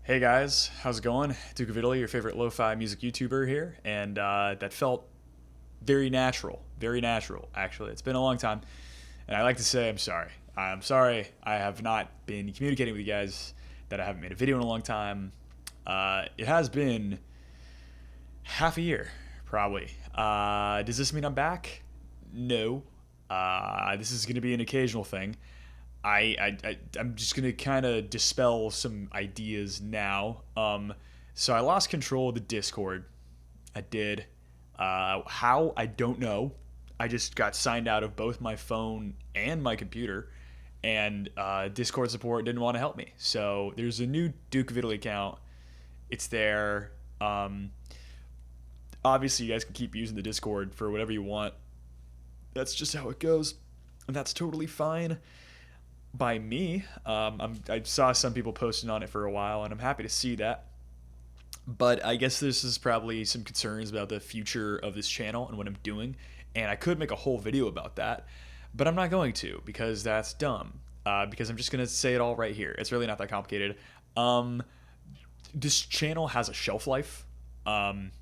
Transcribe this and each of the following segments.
Hey guys, how's it going? Duke of Italy, your favorite lo-fi music YouTuber here, and that felt very natural. Actually, it's been a long time, and I like to say I'm sorry. I'm sorry I have not been communicating with you guys. That I haven't made a video in a long time. It has been half a year, probably. Does this mean I'm back? No. This is going to be an occasional thing. I'm just gonna kind of dispel some ideas now. So I lost control of the Discord. I did. How I don't know. I just got signed out of both my phone and my computer, and Discord support didn't want to help me. So there's a new Duke of Italy account. It's there. Obviously, you guys can keep using the Discord for whatever you want. That's just how it goes, and that's totally fine by me. I saw some people posting on it for a while, and I'm happy to see that. But I guess this is probably some concerns about the future of this channel and what I'm doing, and I could make a whole video about that, but I'm not going to because that's dumb. Because I'm just gonna say it all right here. It's really not that complicated. Um, this channel has a shelf life. Um,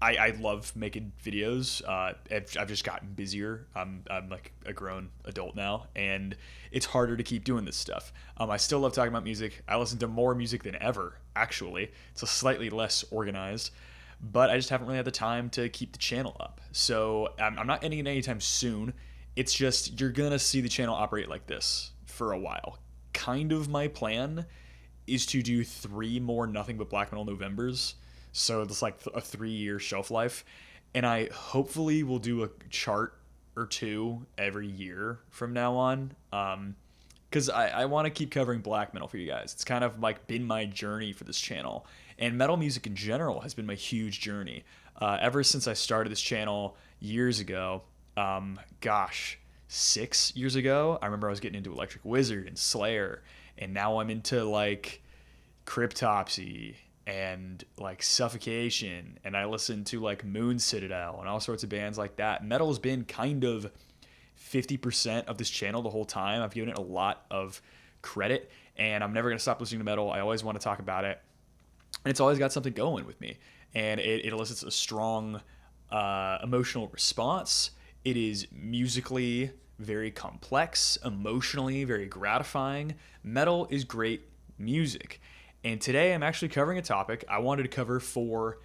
I love making videos. I've just gotten busier. I'm like a grown adult now, and it's harder to keep doing this stuff. I still love talking about music. I listen to more music than ever, actually. It's a slightly less organized, but I just haven't really had the time to keep the channel up. So I'm not ending it anytime soon. It's just you're going to see the channel operate like this for a while. Kind of my plan is to do 3 more Nothing But Black Metal Novembers, so it's like a 3 year shelf life. And I hopefully will do a chart or two every year from now on. Because I want to keep covering black metal for you guys. It's kind of like been my journey for this channel. And metal music in general has been my huge journey. Ever since I started this channel years ago, gosh, 6 years ago, I remember I was getting into Electric Wizard and Slayer. And now I'm into like Cryptopsy and like Suffocation, and I listen to like Moon Citadel and all sorts of bands like that. Metal has been kind of 50% of this channel the whole time. I've given it a lot of credit, and I'm never going to stop listening to metal. I always want to talk about it, and it's always got something going with me, and it elicits a strong emotional response. It is musically very complex, emotionally very gratifying. Metal is great music. And today I'm actually covering a topic I wanted to cover for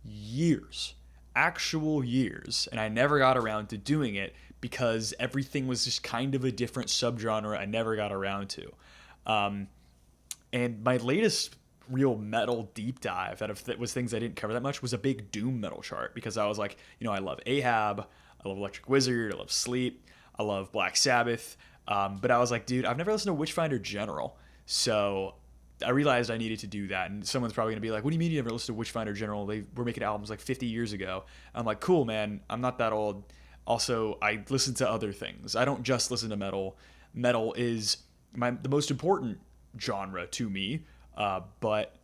years, actual years, and I never got around to doing it because everything was just kind of a different subgenre I never got around to. Um, and my latest real metal deep dive that was things I didn't cover that much was a big doom metal chart, because I was like, I love Ahab, I love Electric Wizard, I love Sleep, I love Black Sabbath, but I was like, dude, I've never listened to Witchfinder General, so I realized I needed to do that. And someone's probably gonna be like, what do you mean you never listened to Witchfinder General? They were making albums like 50 years ago. I'm like, cool, man, I'm not that old. Also, I listen to other things. I don't just listen to metal. Metal is the most important genre to me, but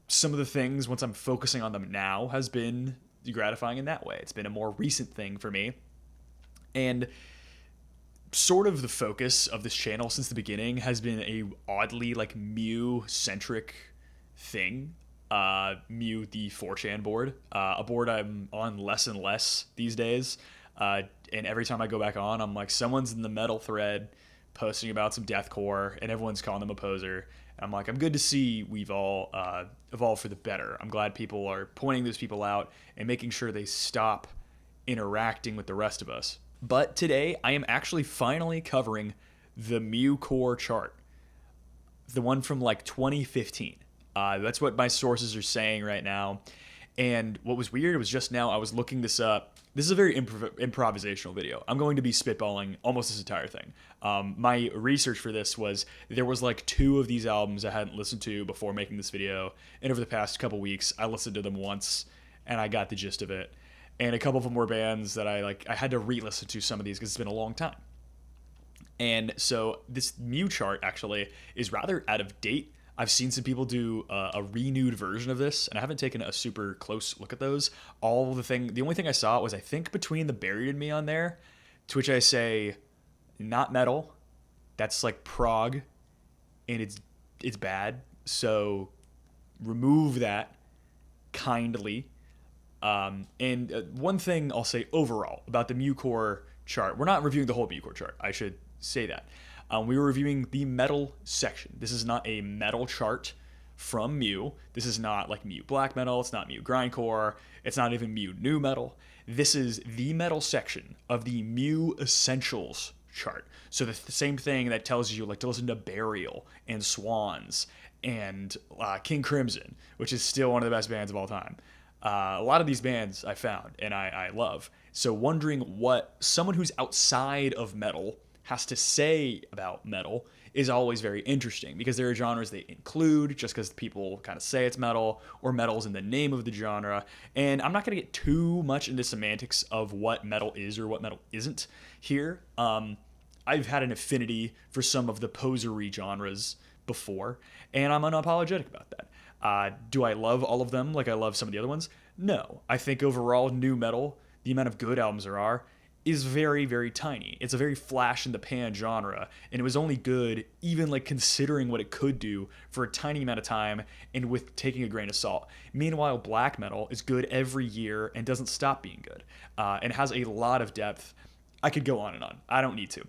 some of the things, once I'm focusing on them now, has been gratifying in that way. It's been a more recent thing for me. And sort of the focus of this channel since the beginning has been a oddly like Mew centric thing. Mew, the 4chan board, a board I'm on less and less these days. And every time I go back on, I'm like, someone's in the metal thread posting about some deathcore, and everyone's calling them a poser. And I'm like, I'm good to see we've all evolved for the better. I'm glad people are pointing those people out and making sure they stop interacting with the rest of us. But today, I am actually finally covering the Mew Core chart, the one from like 2015. That's what my sources are saying right now. And what was weird was just now I was looking this up. This is a very improvisational video. I'm going to be spitballing almost this entire thing. My research for this was there was like 2 of these albums I hadn't listened to before making this video. And over the past couple weeks, I listened to them once and I got the gist of it. And a couple of them were bands that I had to re-listen to some of these because it's been a long time. And so this Mew chart actually is rather out of date. I've seen some people do a renewed version of this, and I haven't taken a super close look at those. The only thing I saw was, I think, Between the Buried and Me on there, to which I say, not metal. That's like prog, and it's bad. So remove that kindly. And one thing I'll say overall about the MuCore chart, we're not reviewing the whole MuCore chart. I should say that. We were reviewing the metal section. This is not a metal chart from Mu. This is not like Mu Black Metal. It's not Mu Grindcore. It's not even Mu New Metal. This is the metal section of the Mu Essentials chart. So the same thing that tells you like to listen to Burial and Swans and King Crimson, which is still one of the best bands of all time. A lot of these bands I found and I love. So wondering what someone who's outside of metal has to say about metal is always very interesting because there are genres they include just because people kind of say it's metal or metal's in the name of the genre. And I'm not going to get too much into semantics of what metal is or what metal isn't here. I've had an affinity for some of the posery genres before, and I'm unapologetic about that. Do I love all of them like I love some of the other ones? No. I think overall, new metal, the amount of good albums there are, is very, very tiny. It's a very flash in the pan genre, and it was only good even like considering what it could do for a tiny amount of time and with taking a grain of salt. Meanwhile, black metal is good every year and doesn't stop being good, and has a lot of depth. I could go on and on. I don't need to.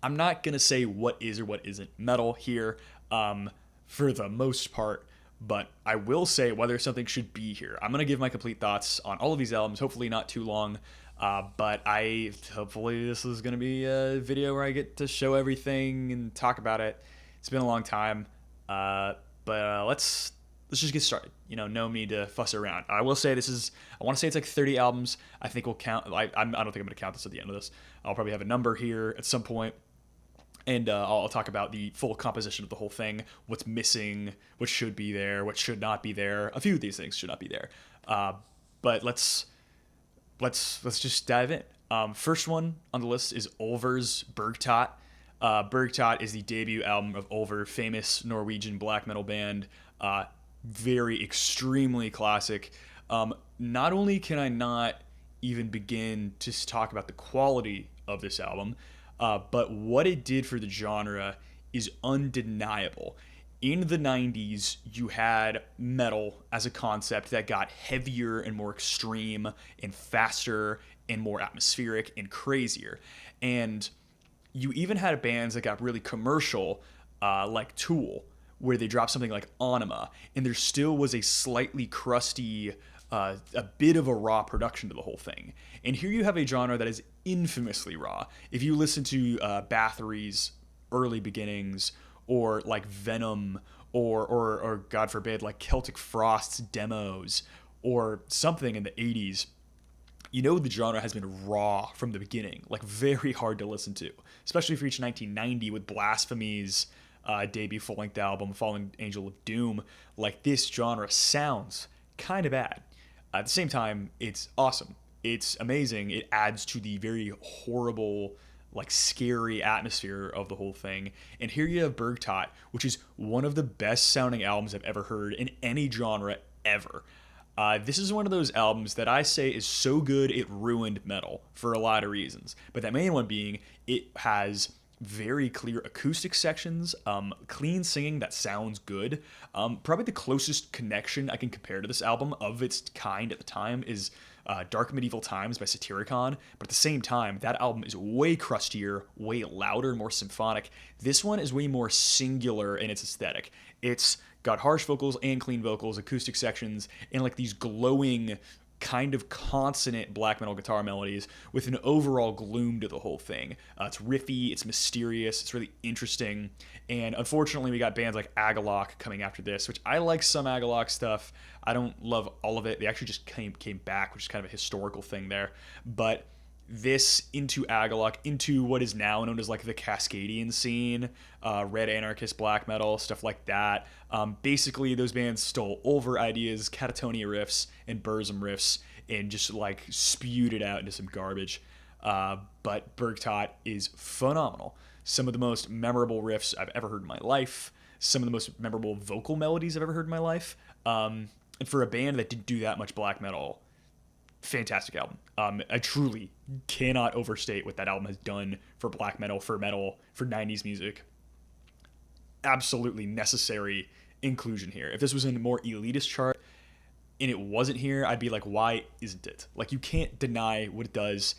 I'm not going to say what is or what isn't metal here for the most part, but I will say whether something should be here. I'm going to give my complete thoughts on all of these albums, hopefully not too long, but hopefully this is going to be a video where I get to show everything and talk about it. It's been a long time, but let's just get started. No need to fuss around. I will say I want to say it's like 30 albums. I think we'll count. I don't think I'm going to count this at the end of this. I'll probably have a number here at some point. And I'll talk about the full composition of the whole thing, what's missing, what should be there, what should not be there. A few of these things should not be there. But let's just dive in. First one on the list is Ulver's Bergtatt. Bergtatt is the debut album of Ulver, famous Norwegian black metal band. Very extremely classic. Not only can I not even begin to talk about the quality of this album, but what it did for the genre is undeniable. In the 90s, you had metal as a concept that got heavier and more extreme and faster and more atmospheric and crazier. And you even had bands that got really commercial, like Tool, where they dropped something like Anima, and there still was a slightly crusty, a bit of a raw production to the whole thing. And here you have a genre that is infamously raw. If you listen to Bathory's early beginnings, or like Venom, or God forbid, like Celtic Frost's demos, or something in the 80s, the genre has been raw from the beginning, like very hard to listen to, especially if you reach 1990 with Blasphemy's debut full-length album, Fallen Angel of Doom. Like, this genre sounds kind of bad. At the same time, it's awesome. It's amazing. It adds to the very horrible, like, scary atmosphere of the whole thing. And here you have Bergtatt, which is one of the best sounding albums I've ever heard in any genre ever. This is one of those albums that I say is so good it ruined metal for a lot of reasons. But that main one being it has very clear acoustic sections, clean singing that sounds good. Probably the closest connection I can compare to this album of its kind at the time is Dark Medieval Times by Satyricon, but at the same time, that album is way crustier, way louder, more symphonic. This one is way more singular in its aesthetic. It's got harsh vocals and clean vocals, acoustic sections, and like these glowing kind of consonant black metal guitar melodies with an overall gloom to the whole thing. It's riffy, it's mysterious, it's really interesting, and unfortunately we got bands like Agalloch coming after this, which I like some Agalloch stuff. I don't love all of it. They actually just came back, which is kind of a historical thing there, but this into Agalloch, into what is now known as like the Cascadian scene, Red Anarchist black metal, stuff like that. Basically, those bands stole Ulver ideas, Catatonia riffs, and Burzum riffs, and just like spewed it out into some garbage. But Bergtatt is phenomenal. Some of the most memorable riffs I've ever heard in my life. Some of the most memorable vocal melodies I've ever heard in my life. And for a band that didn't do that much black metal, fantastic album. I truly cannot overstate what that album has done for black metal, for 90s music. Absolutely necessary inclusion here. If this was in a more elitist chart and it wasn't here, I'd be like, why isn't it? Like, you can't deny what it does.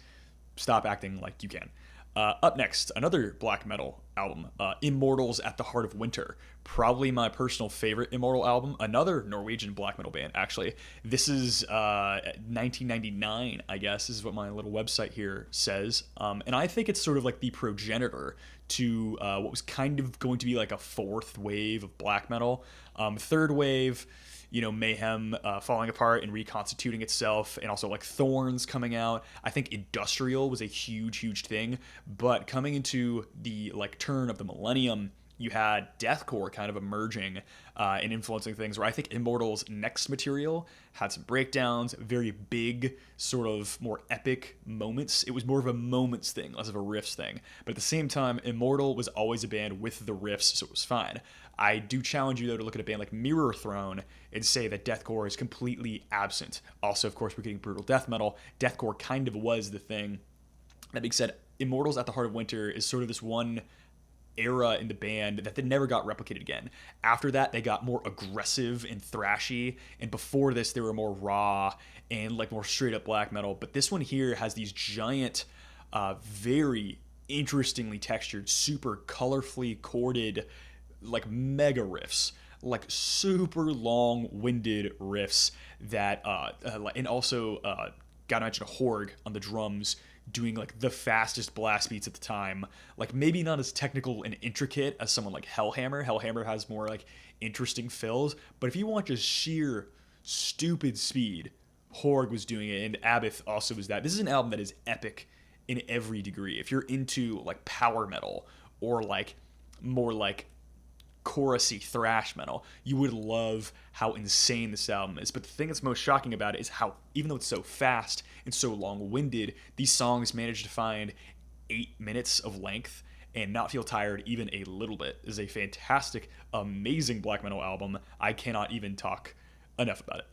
Stop acting like you can. Up next, another black metal album, Immortals at the Heart of Winter. Probably my personal favorite Immortal album. Another Norwegian black metal band, actually. This is 1999, I guess. This is what my little website here says. And I think it's sort of like the progenitor to what was kind of going to be like a fourth wave of black metal. Third wave, Mayhem falling apart and reconstituting itself, and also like Thorns coming out. I think industrial was a huge thing, but coming into the like turn of the millennium, you had deathcore kind of emerging and influencing things, where I think Immortals' next material had some breakdowns, very big, sort of more epic moments. It was more of a moments thing, less of a riffs thing. But at the same time, Immortal was always a band with the riffs, so it was fine. I do challenge you, though, to look at a band like Mirror Throne and say that deathcore is completely absent. Also, of course, we're getting brutal death metal. Deathcore kind of was the thing. That being said, Immortals at the Heart of Winter is sort of this one era in the band that they never got replicated again. After that, they got more aggressive and thrashy, and before this, they were more raw and like more straight up black metal. But this one here has these giant, very interestingly textured, super colorfully chorded, like mega riffs, like super long-winded riffs that and also gotta mention Horg on the drums, doing like the fastest blast beats at the time. Like, maybe not as technical and intricate as someone like Hellhammer. Hellhammer has more like interesting fills, but if you want just sheer stupid speed, Horg was doing it, and Abbott also was that. This is an album that is epic in every degree. If you're into like power metal or like more like chorusy thrash metal, you would love how insane this album is. But the thing that's most shocking about it is how, even though it's so fast and so long-winded, these songs manage to find 8 minutes of length and not feel tired even a little bit. This is a fantastic, amazing black metal album. I cannot even talk enough about it.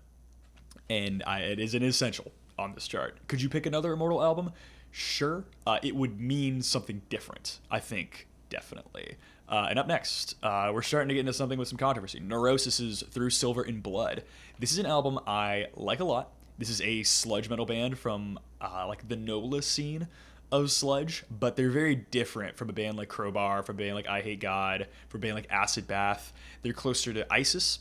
And it is an essential on this chart. Could you pick another Immortal album? Sure. It would mean something different, I think, definitely. And up next, we're starting to get into something with some controversy. Neurosis's Through Silver and Blood. This is an album I like a lot. This is a sludge metal band from like the NOLA scene of sludge, but they're very different from a band like Crowbar, from a band like I Hate God, from a band like Acid Bath. They're closer to Isis.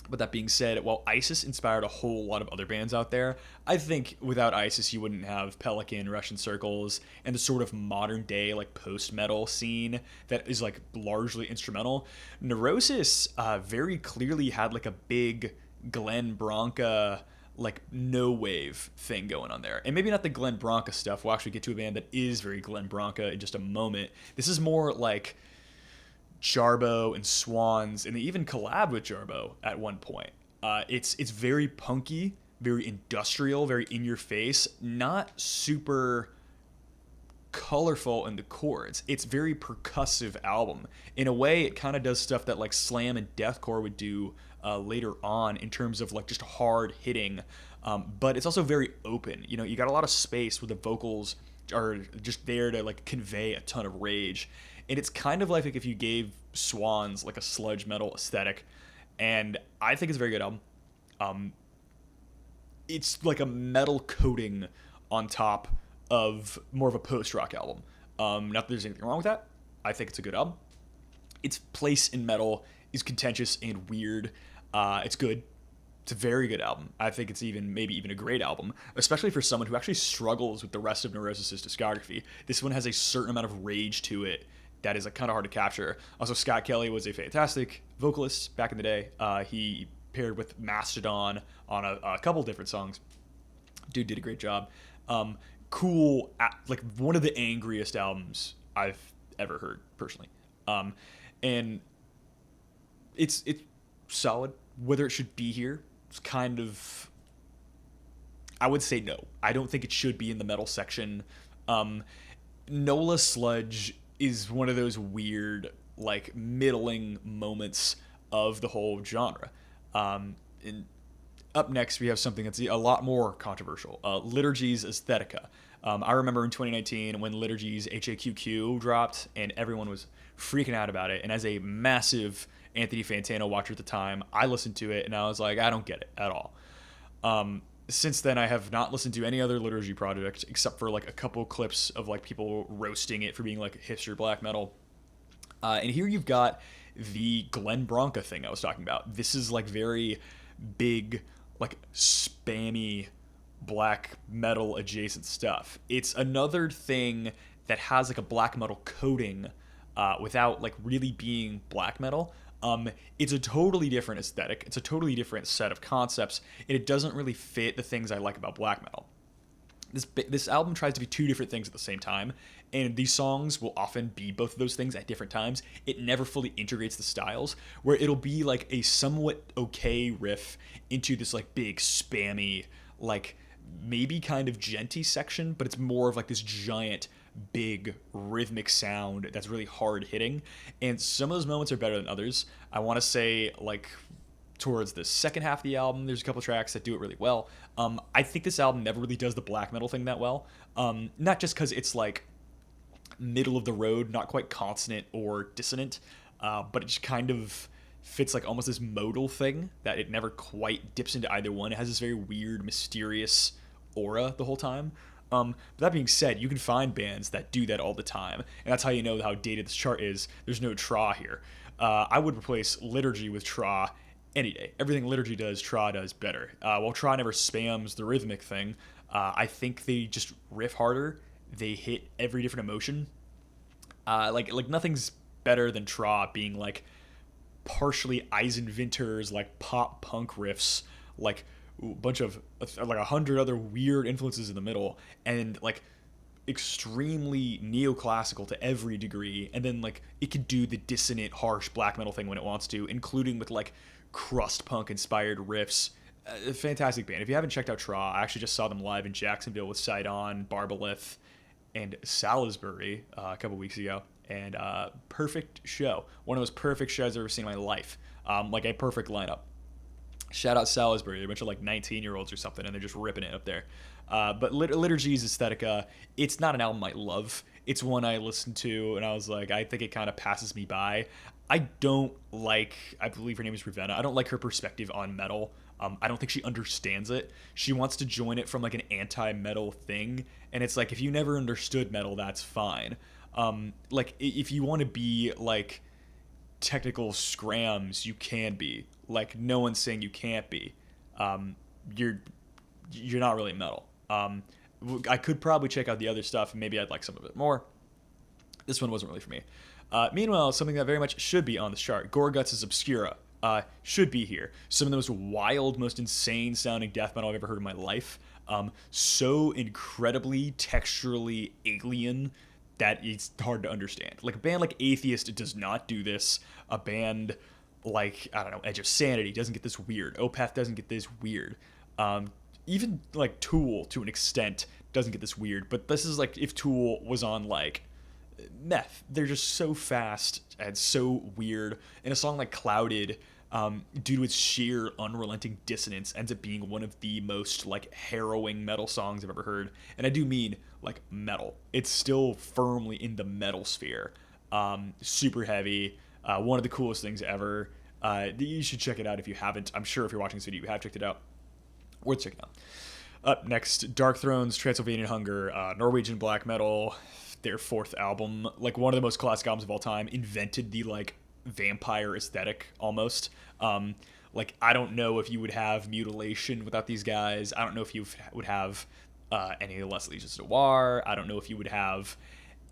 But that being said, while Isis inspired a whole lot of other bands out there, I think without Isis you wouldn't have Pelican, Russian Circles, and the sort of modern day like post-metal scene that is like largely instrumental. Neurosis very clearly had like a big Glenn Branca like no wave thing going on there. And maybe not the Glenn Branca stuff. We'll actually get to a band that is very Glenn Branca in just a moment. This is more like Jarbo and Swans, and they even collabed with Jarbo at one point. It's very punky, very industrial, very in your face, not super colorful in the chords. It's very percussive album. In a way, it kind of does stuff that like slam and deathcore would do later on in terms of like just hard hitting. But it's also very open. You got a lot of space where the vocals are just there to like convey a ton of rage. And it's kind of like if you gave Swans like a sludge metal aesthetic, and I think it's a very good album. It's like a metal coating on top of more of a post-rock album. Not that there's anything wrong with that. I think it's a good album. Its place in metal is contentious and weird. It's good. It's a very good album. I think it's maybe even a great album, especially for someone who actually struggles with the rest of Neurosis's discography. This one has a certain amount of rage to it that is like kind of hard to capture. Also, Scott Kelly was a fantastic vocalist back in the day. He paired with Mastodon on a couple different songs. Dude did a great job. Cool, like one of the angriest albums I've ever heard personally. And it's solid. Whether it should be here, it's kind of, I would say no. I don't think it should be in the metal section. NOLA sludge is one of those weird, like, middling moments of the whole genre. And up next, we have something that's a lot more controversial. Liturgy's Aesthetica. I remember in 2019 when Liturgy's HAQQ dropped, and everyone was freaking out about it. And as a massive Anthony Fantano watcher at the time. I listened to it and I was like, I don't get it at all. Since then, I have not listened to any other Liturgy project except for like a couple clips of like people roasting it for being like hipster black metal. And here you've got the Glenn Branca thing I was talking about. This is like very big, like spammy black metal adjacent stuff. It's another thing that has like a black metal coating without like really being black metal. It's a totally different aesthetic. It's a totally different set of concepts, and it doesn't really fit the things I like about black metal. This album tries to be two different things at the same time, and these songs will often be both of those things at different times. It never fully integrates the styles, where it'll be like a somewhat okay riff into this like big spammy, like maybe kind of genty section, but it's more of like this giant big rhythmic sound that's really hard hitting, and some of those moments are better than others. I want to say like towards the second half of the album, there's a couple tracks that do it really well. I think this album never really does the black metal thing that well. Not just because it's like middle of the road, not quite consonant or dissonant, but it just kind of fits like almost this modal thing that it never quite dips into either one. It has this very weird, mysterious aura the whole time. But that being said, you can find bands that do that all the time, and that's how you know how dated this chart is. There's no Tra here. I would replace Liturgy with Tra any day. Everything Liturgy does, Tra does better. While Tra never spams the rhythmic thing, I think they just riff harder. They hit every different emotion. Like nothing's better than Tra being like partially Eisenwinter's like pop punk riffs, like a bunch of like 100 other weird influences in the middle, and like extremely neoclassical to every degree, and then like it could do the dissonant harsh black metal thing when it wants to, including with like crust punk inspired riffs. A fantastic band. If you haven't checked out Tra, I actually just saw them live in Jacksonville with Sidon, Barbalith, and Salisbury a couple weeks ago, and perfect show. One of those perfect shows I've ever seen in my life. Like a perfect lineup. Shout out Salisbury. They're a bunch of like 19-year-olds or something, and they're just ripping it up there. But Liturgy's Aesthetica, it's not an album I love. It's one I listened to, and I was like, I think it kind of passes me by. I don't like, I believe her name is Ravenna. I don't like her perspective on metal. I don't think she understands it. She wants to join it from like an anti-metal thing, and it's like, if you never understood metal, that's fine. Like, if you want to be like technical scrams, you can be. Like, no one's saying you can't be. You're not really metal. I could probably check out the other stuff, and maybe I'd like some of it more. This one wasn't really for me. Meanwhile, something that very much should be on this chart, Gorguts' Obscura, should be here. Some of the most wild, most insane sounding death metal I've ever heard in my life. So incredibly texturally alien that it's hard to understand. Like a band like Atheist does not do this. A band like, I don't know, Edge of Sanity doesn't get this weird. Opeth doesn't get this weird. Even like Tool to an extent doesn't get this weird. But this is like if Tool was on like meth. They're just so fast and so weird. And a song like Clouded, due to its sheer unrelenting dissonance, ends up being one of the most like harrowing metal songs I've ever heard. And I do mean like metal. It's still firmly in the metal sphere. Super heavy. One of the coolest things ever. You should check it out if you haven't. I'm sure if you're watching this video, you have checked it out. Worth checking out. Up next, Dark Thrones, Transylvanian Hunger, Norwegian black metal, their fourth album, like one of the most classic albums of all time, invented the like vampire aesthetic almost. Like, I don't know if you would have Mutilation without these guys. I don't know if you would have any of the Les Legions Noir. I don't know if you would have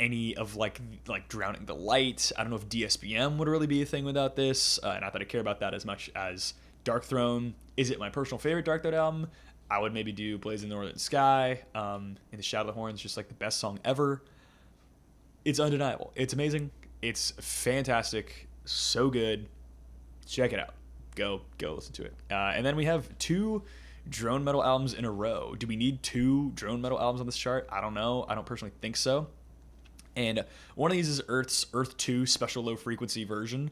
any of like Drowning the Light. I don't know if DSBM would really be a thing without this. Not that I care about that as much as Dark Throne. Is it my personal favorite Dark Throne album? I would maybe do Blazing the Northern Sky. In the Shadow of the Horns, just like the best song ever. It's undeniable. It's amazing. It's fantastic. So good. Check it out. Go listen to it. And then we have two drone metal albums in a row. Do we need two drone metal albums on this chart? I don't know. I don't personally think so. And one of these is Earth 2 Special Low Frequency version.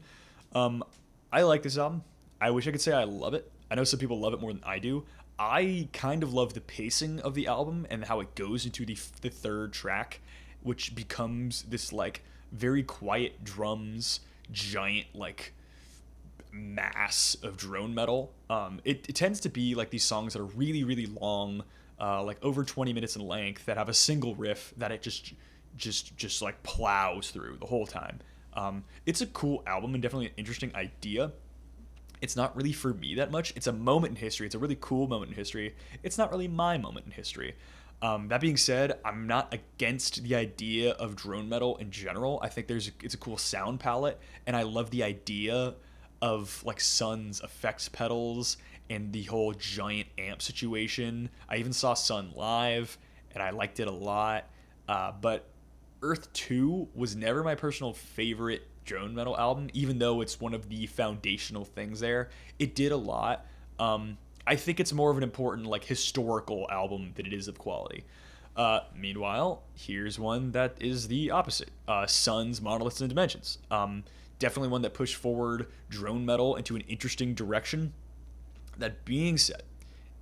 I like this album. I wish I could say I love it. I know some people love it more than I do. I kind of love the pacing of the album and how it goes into the third track, which becomes this like very quiet drums, giant like mass of drone metal. It tends to be like these songs that are really, really long, like over 20 minutes in length, that have a single riff that it just like plows through the whole time. It's a cool album and definitely an interesting idea. It's not really for me that much. It's a moment in history. It's a really cool moment in history. It's not really my moment in history. That being said, I'm not against the idea of drone metal in general. I think it's a cool sound palette, and I love the idea of like Sun's effects pedals and the whole giant amp situation. I even saw Sun live, and I liked it a lot. But Earth 2 was never my personal favorite drone metal album, even though it's one of the foundational things there. It did a lot. I think it's more of an important like historical album than it is of quality. Meanwhile, here's one that is the opposite. Sun's Monoliths and Dimensions. Definitely one that pushed forward drone metal into an interesting direction. That being said,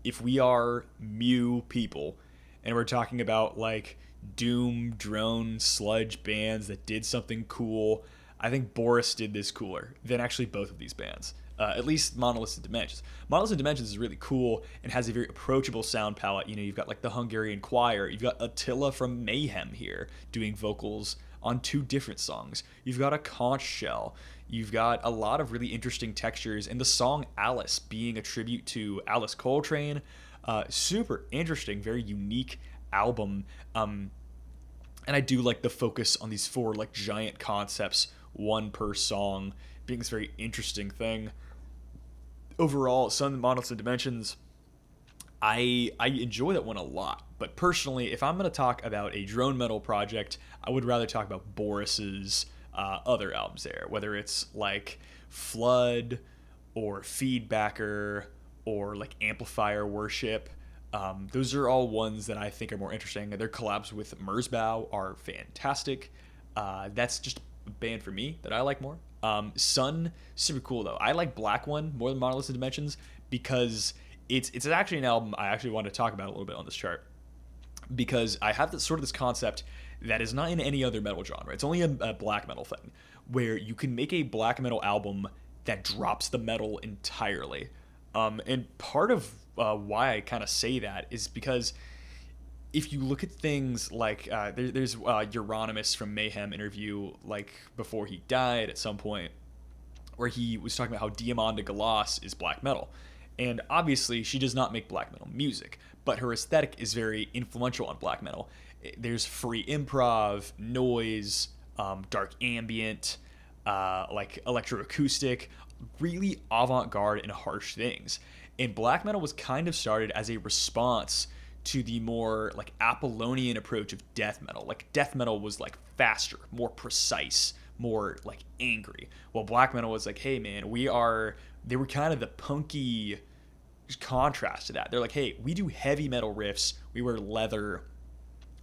if we are Mew people and we're talking about like doom drone sludge bands that did something cool, I think Boris did this cooler than actually both of these bands. At least Monoliths and Dimensions. Monoliths and Dimensions is really cool and has a very approachable sound palette. You know, you've got like the Hungarian Choir. You've got Attila from Mayhem here doing vocals on 2 different songs. You've got a conch shell. You've got a lot of really interesting textures. And the song Alice being a tribute to Alice Coltrane. Super interesting, very unique album. And I do like the focus on these 4 like giant concepts, one per song, being this very interesting thing. Overall, Sun, Monoliths and Dimensions, I enjoy that one a lot. But personally, if I'm going to talk about a drone metal project, I would rather talk about Boris's other albums there, whether it's like Flood or Feedbacker or like Amplifier Worship. Those are all ones that I think are more interesting. Their collabs with Merzbow are fantastic. That's just a band for me that I like more. Sun, super cool though. I like Black One more than Monoliths and Dimensions because it's actually an album I actually want to talk about a little bit on this chart, because I have this concept that is not in any other metal genre. It's only a black metal thing, where you can make a black metal album that drops the metal entirely. And part of why I kind of say that is because if you look at things like there's Euronymous from Mayhem interview like before he died at some point, where he was talking about how Diamanda Galas is black metal. And obviously she does not make black metal music, but her aesthetic is very influential on black metal. There's free improv, noise, dark ambient, like electroacoustic, really avant-garde and harsh things. And black metal was kind of started as a response to the more like Apollonian approach of death metal. Like death metal was like faster, more precise, more like angry. Well, black metal was like, hey man, they were kind of the punky contrast to that. They're like, hey, we do heavy metal riffs, we wear leather,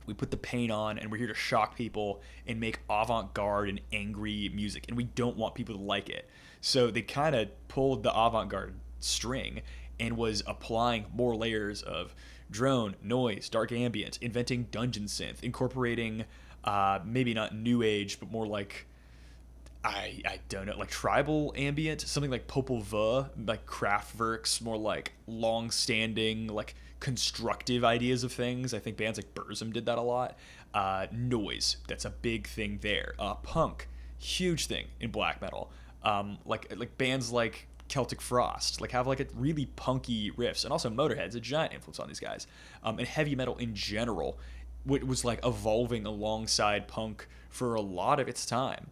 we put the paint on, and we're here to shock people and make avant-garde and angry music, and we don't want people to like it. So they kind of pulled the avant-garde string and was applying more layers of drone, noise, dark ambient, inventing dungeon synth, incorporating maybe not new age, but more like I don't know, like tribal ambient, something like Popol Vuh, like Kraftwerk's more like long-standing, like constructive ideas of things. I think bands like Burzum did that a lot. Noise, that's a big thing there. Punk, huge thing in black metal. Like bands like Celtic Frost, like have like a really punky riffs, and also Motorhead's a giant influence on these guys. And heavy metal in general, was like evolving alongside punk for a lot of its time.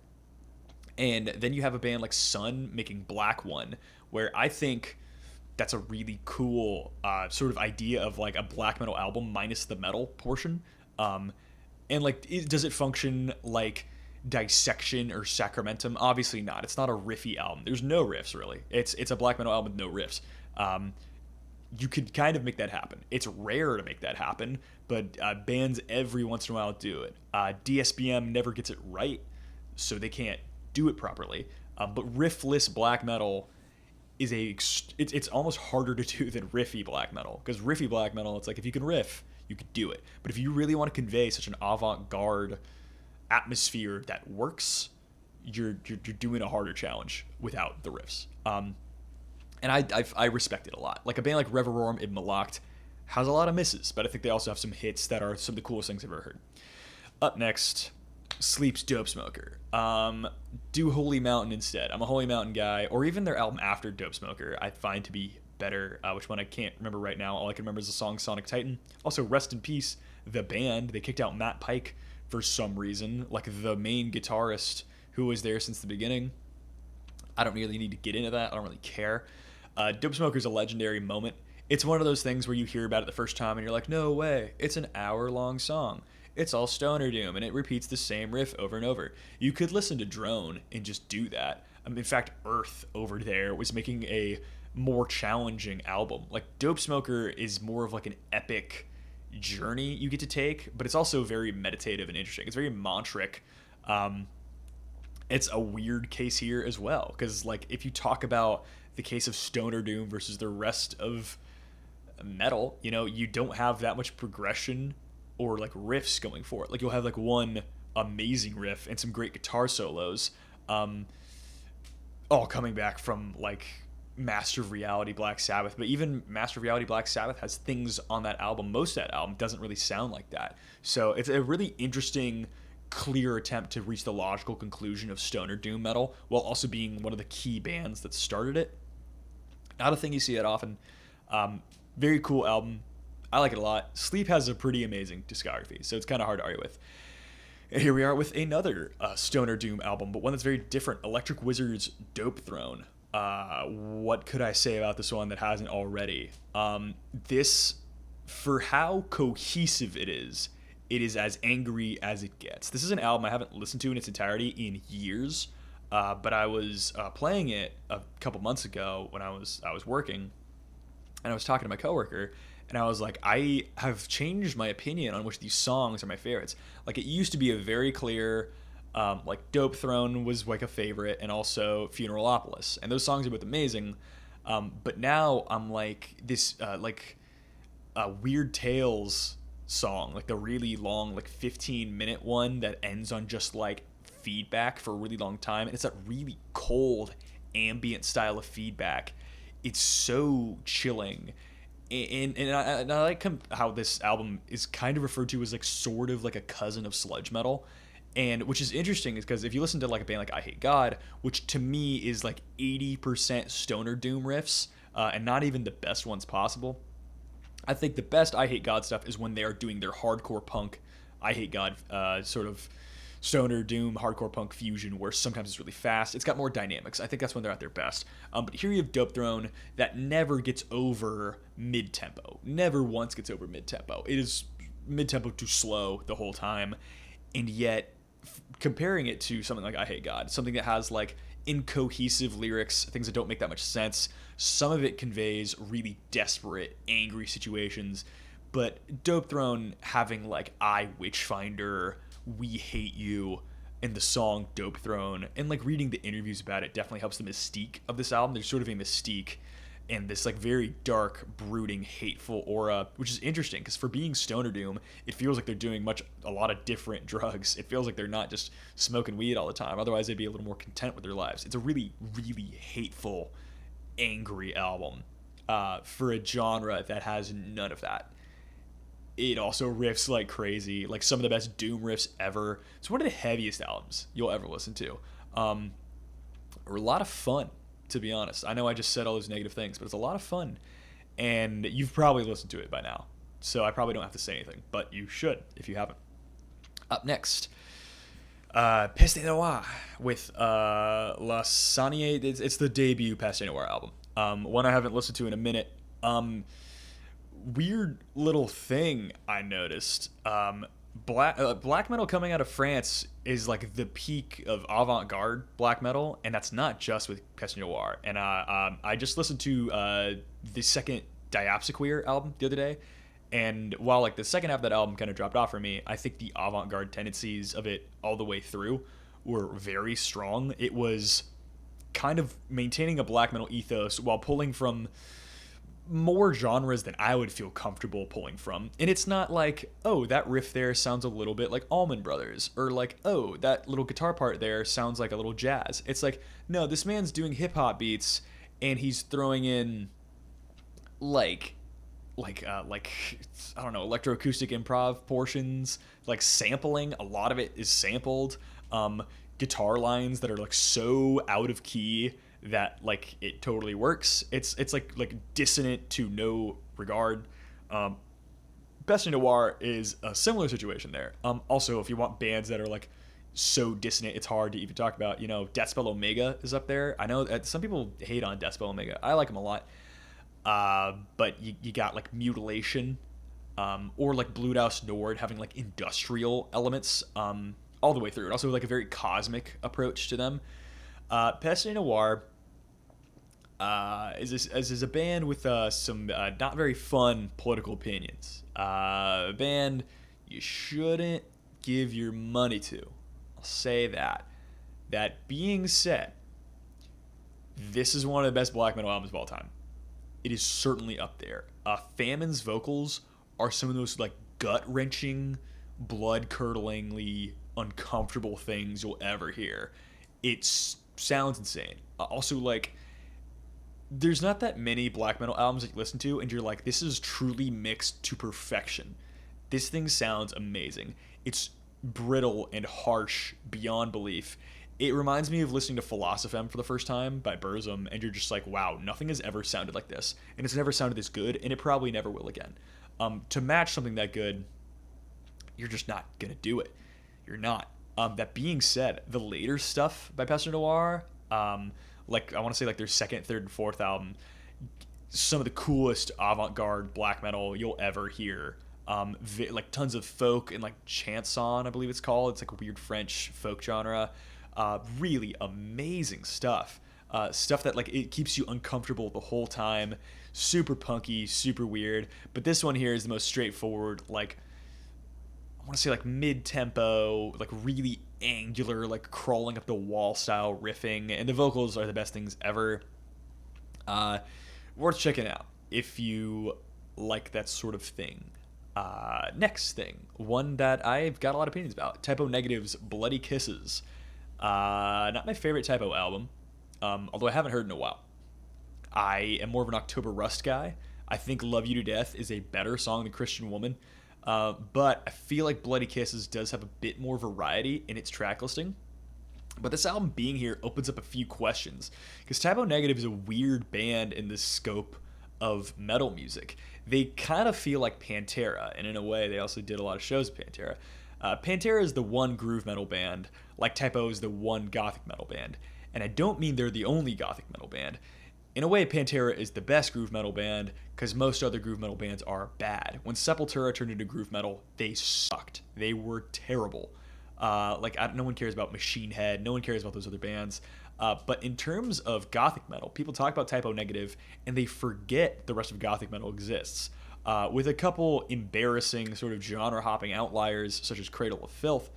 And then you have a band like Sun making Black One, where I think that's a really cool sort of idea of like a black metal album minus the metal portion. And like, does it function like Dissection or Sacramentum? Obviously not. It's not a riffy album. There's no riffs really. It's a black metal album with no riffs. You could kind of make that happen. It's rare to make that happen, but bands every once in a while do it. DSBM never gets it right, so they can't do it properly. But riffless black metal is it's almost harder to do than riffy black metal, because riffy black metal, it's like if you can riff, you could do it. But if you really want to convey such an avant-garde atmosphere that works, you're doing a harder challenge without the riffs. And I respect it a lot. Like a band like Reverorum in Malakt has a lot of misses, but I think they also have some hits that are some of the coolest things I've ever heard. Up next, Sleep's Dope Smoker. Do Holy Mountain instead. I'm a Holy Mountain guy, or even their album after Dope Smoker I find to be better, which one I can't remember right now. All I can remember is the song Sonic Titan. Also, rest in peace, the band. They kicked out Matt Pike for some reason, like the main guitarist who was there since the beginning. I don't really need to get into that. I don't really care. Dope Smoker is a legendary moment. It's one of those things where you hear about it the first time and you're like, no way, it's an hour-long song. It's all stoner doom, and it repeats the same riff over and over. You could listen to Drone and just do that. In fact, Earth over there was making a more challenging album. Like, Dope Smoker is more of like an epic journey you get to take, but it's also very meditative and interesting. It's very mantric. It's a weird case here as well, because like if you talk about the case of stoner doom versus the rest of metal, you don't have that much progression or like riffs going for it. Like you'll have like one amazing riff and some great guitar solos, all coming back from like Master of Reality, Black Sabbath. But even Master of Reality, Black Sabbath has things on that album. Most of that album doesn't really sound like that. So it's a really interesting, clear attempt to reach the logical conclusion of stoner doom metal while also being one of the key bands that started it. Not a thing you see that often. Very cool album. I like it a lot. Sleep has a pretty amazing discography, so it's kind of hard to argue with. And here we are with another stoner doom album, but one that's very different. Electric Wizard's Dope Throne. What could I say about this one that hasn't already? This, for how cohesive it is as angry as it gets. This is an album I haven't listened to in its entirety in years, but I was playing it a couple months ago when I was working, and I was talking to my coworker, and I was like, I have changed my opinion on which of these songs are my favorites. Like, it used to be a very clear, like, Dope Throne was, like, a favorite, and also Funeralopolis. And those songs are both amazing. But now I'm, like, this, Weird Tales song, like, the really long, like, 15-minute one that ends on just, like, feedback for a really long time. And it's that really cold, ambient style of feedback. It's so chilling. And I like how this album is kind of referred to as like sort of like a cousin of sludge metal, and which is interesting is because if you listen to like a band like I Hate God, which to me is like 80% stoner doom riffs, and not even the best ones possible. I think the best I Hate God stuff is when they are doing their hardcore punk I Hate God sort of stoner doom hardcore punk fusion, where sometimes it's really fast. It's got more dynamics. I think that's when they're at their best. But here you have Dope Throne that never gets over mid-tempo. Never once gets over mid-tempo. It is mid-tempo to slow the whole time. And yet, comparing it to something like I Hate God, something that has like incohesive lyrics, things that don't make that much sense, some of it conveys really desperate, angry situations. But Dope Throne having like I Witchfinder, We Hate You, and the song Dope Throne, and like reading the interviews about it definitely helps the mystique of this album. There's sort of a mystique and this like very dark, brooding, hateful aura, which is interesting because for being stoner doom, it feels like they're doing a lot of different drugs. It feels like they're not just smoking weed all the time. Otherwise, they'd be a little more content with their lives. It's a really, really hateful, angry album for a genre that has none of that. It also riffs like crazy, like some of the best doom riffs ever. It's one of the heaviest albums you'll ever listen to. A lot of fun, to be honest. I know I just said all those negative things, but it's a lot of fun. And you've probably listened to it by now, so I probably don't have to say anything, but you should if you haven't. Up next, Peste Noire with La Sanie. It's the debut Peste Noire album. One I haven't listened to in a minute. Weird little thing I noticed. Black metal coming out of France is like the peak of avant-garde black metal, and that's not just with Peste Noire. And I just listened to the second Diapsiqueer album the other day, and while like the second half of that album kind of dropped off for me, I think the avant-garde tendencies of it all the way through were very strong. It was kind of maintaining a black metal ethos while pulling from more genres than I would feel comfortable pulling from. And it's not like, oh, that riff there sounds a little bit like Allman Brothers, or like, oh, that little guitar part there sounds like a little jazz. It's like, no, this man's doing hip hop beats and he's throwing in like like I don't know, electroacoustic improv portions, like sampling. A lot of it is sampled. Guitar lines that are like so out of key that like it totally works. It's like dissonant to no regard. Best Noir is a similar situation there. Also, if you want bands that are like so dissonant, it's hard to even talk about. You know, Deathspell Omega is up there. I know that some people hate on Deathspell Omega. I like them a lot. But you got like Mutilation, or like Bluthaus Nord having like industrial elements, all the way through. And also like a very cosmic approach to them. Peste Noir is a band with some not very fun political opinions. A band you shouldn't give your money to. I'll say that. That being said, this is one of the best black metal albums of all time. It is certainly up there. Famine's vocals are some of those like gut-wrenching, blood-curdlingly uncomfortable things you'll ever hear. It sounds insane. Also, like, there's not that many black metal albums that you listen to and you're like, this is truly mixed to perfection. This thing sounds amazing. It's brittle and harsh beyond belief. It reminds me of listening to Philosophem for the first time by Burzum, and you're just like, wow, nothing has ever sounded like this, and it's never sounded this good, and it probably never will again. To match something that good, you're just not gonna do it. You're not. That being said, the later stuff by Peste Noir, like I want to say like their second, third, and fourth album, some of the coolest avant-garde black metal you'll ever hear. Like tons of folk and like chanson, I believe it's called. It's like a weird French folk genre. Really amazing stuff. Stuff that like it keeps you uncomfortable the whole time. Super punky, super weird. But this one here is the most straightforward, like I want to say like mid-tempo, like really angular, like crawling up the wall style riffing, and the vocals are the best things ever. Worth checking out if you like that sort of thing. Next thing, one that I've got a lot of opinions about, Typo Negative's Bloody Kisses. Not my favorite Typo album, although I haven't heard in a while. I am more of an October Rust guy. I think Love You to Death is a better song than Christian Woman, but I feel like Bloody Kisses does have a bit more variety in its track listing. But this album being here opens up a few questions, because Typo Negative is a weird band in the scope of metal music. They kind of feel like Pantera, and in a way they also did a lot of shows with Pantera. Pantera is the one groove metal band, like Typo is the one gothic metal band. And I don't mean they're the only gothic metal band. In a way, Pantera is the best groove metal band, because most other groove metal bands are bad. When Sepultura turned into groove metal, they sucked. They were terrible. No one cares about Machine Head. No one cares about those other bands. But in terms of gothic metal, people talk about Typo Negative, and they forget the rest of gothic metal exists. With a couple embarrassing sort of genre-hopping outliers, such as Cradle of Filth,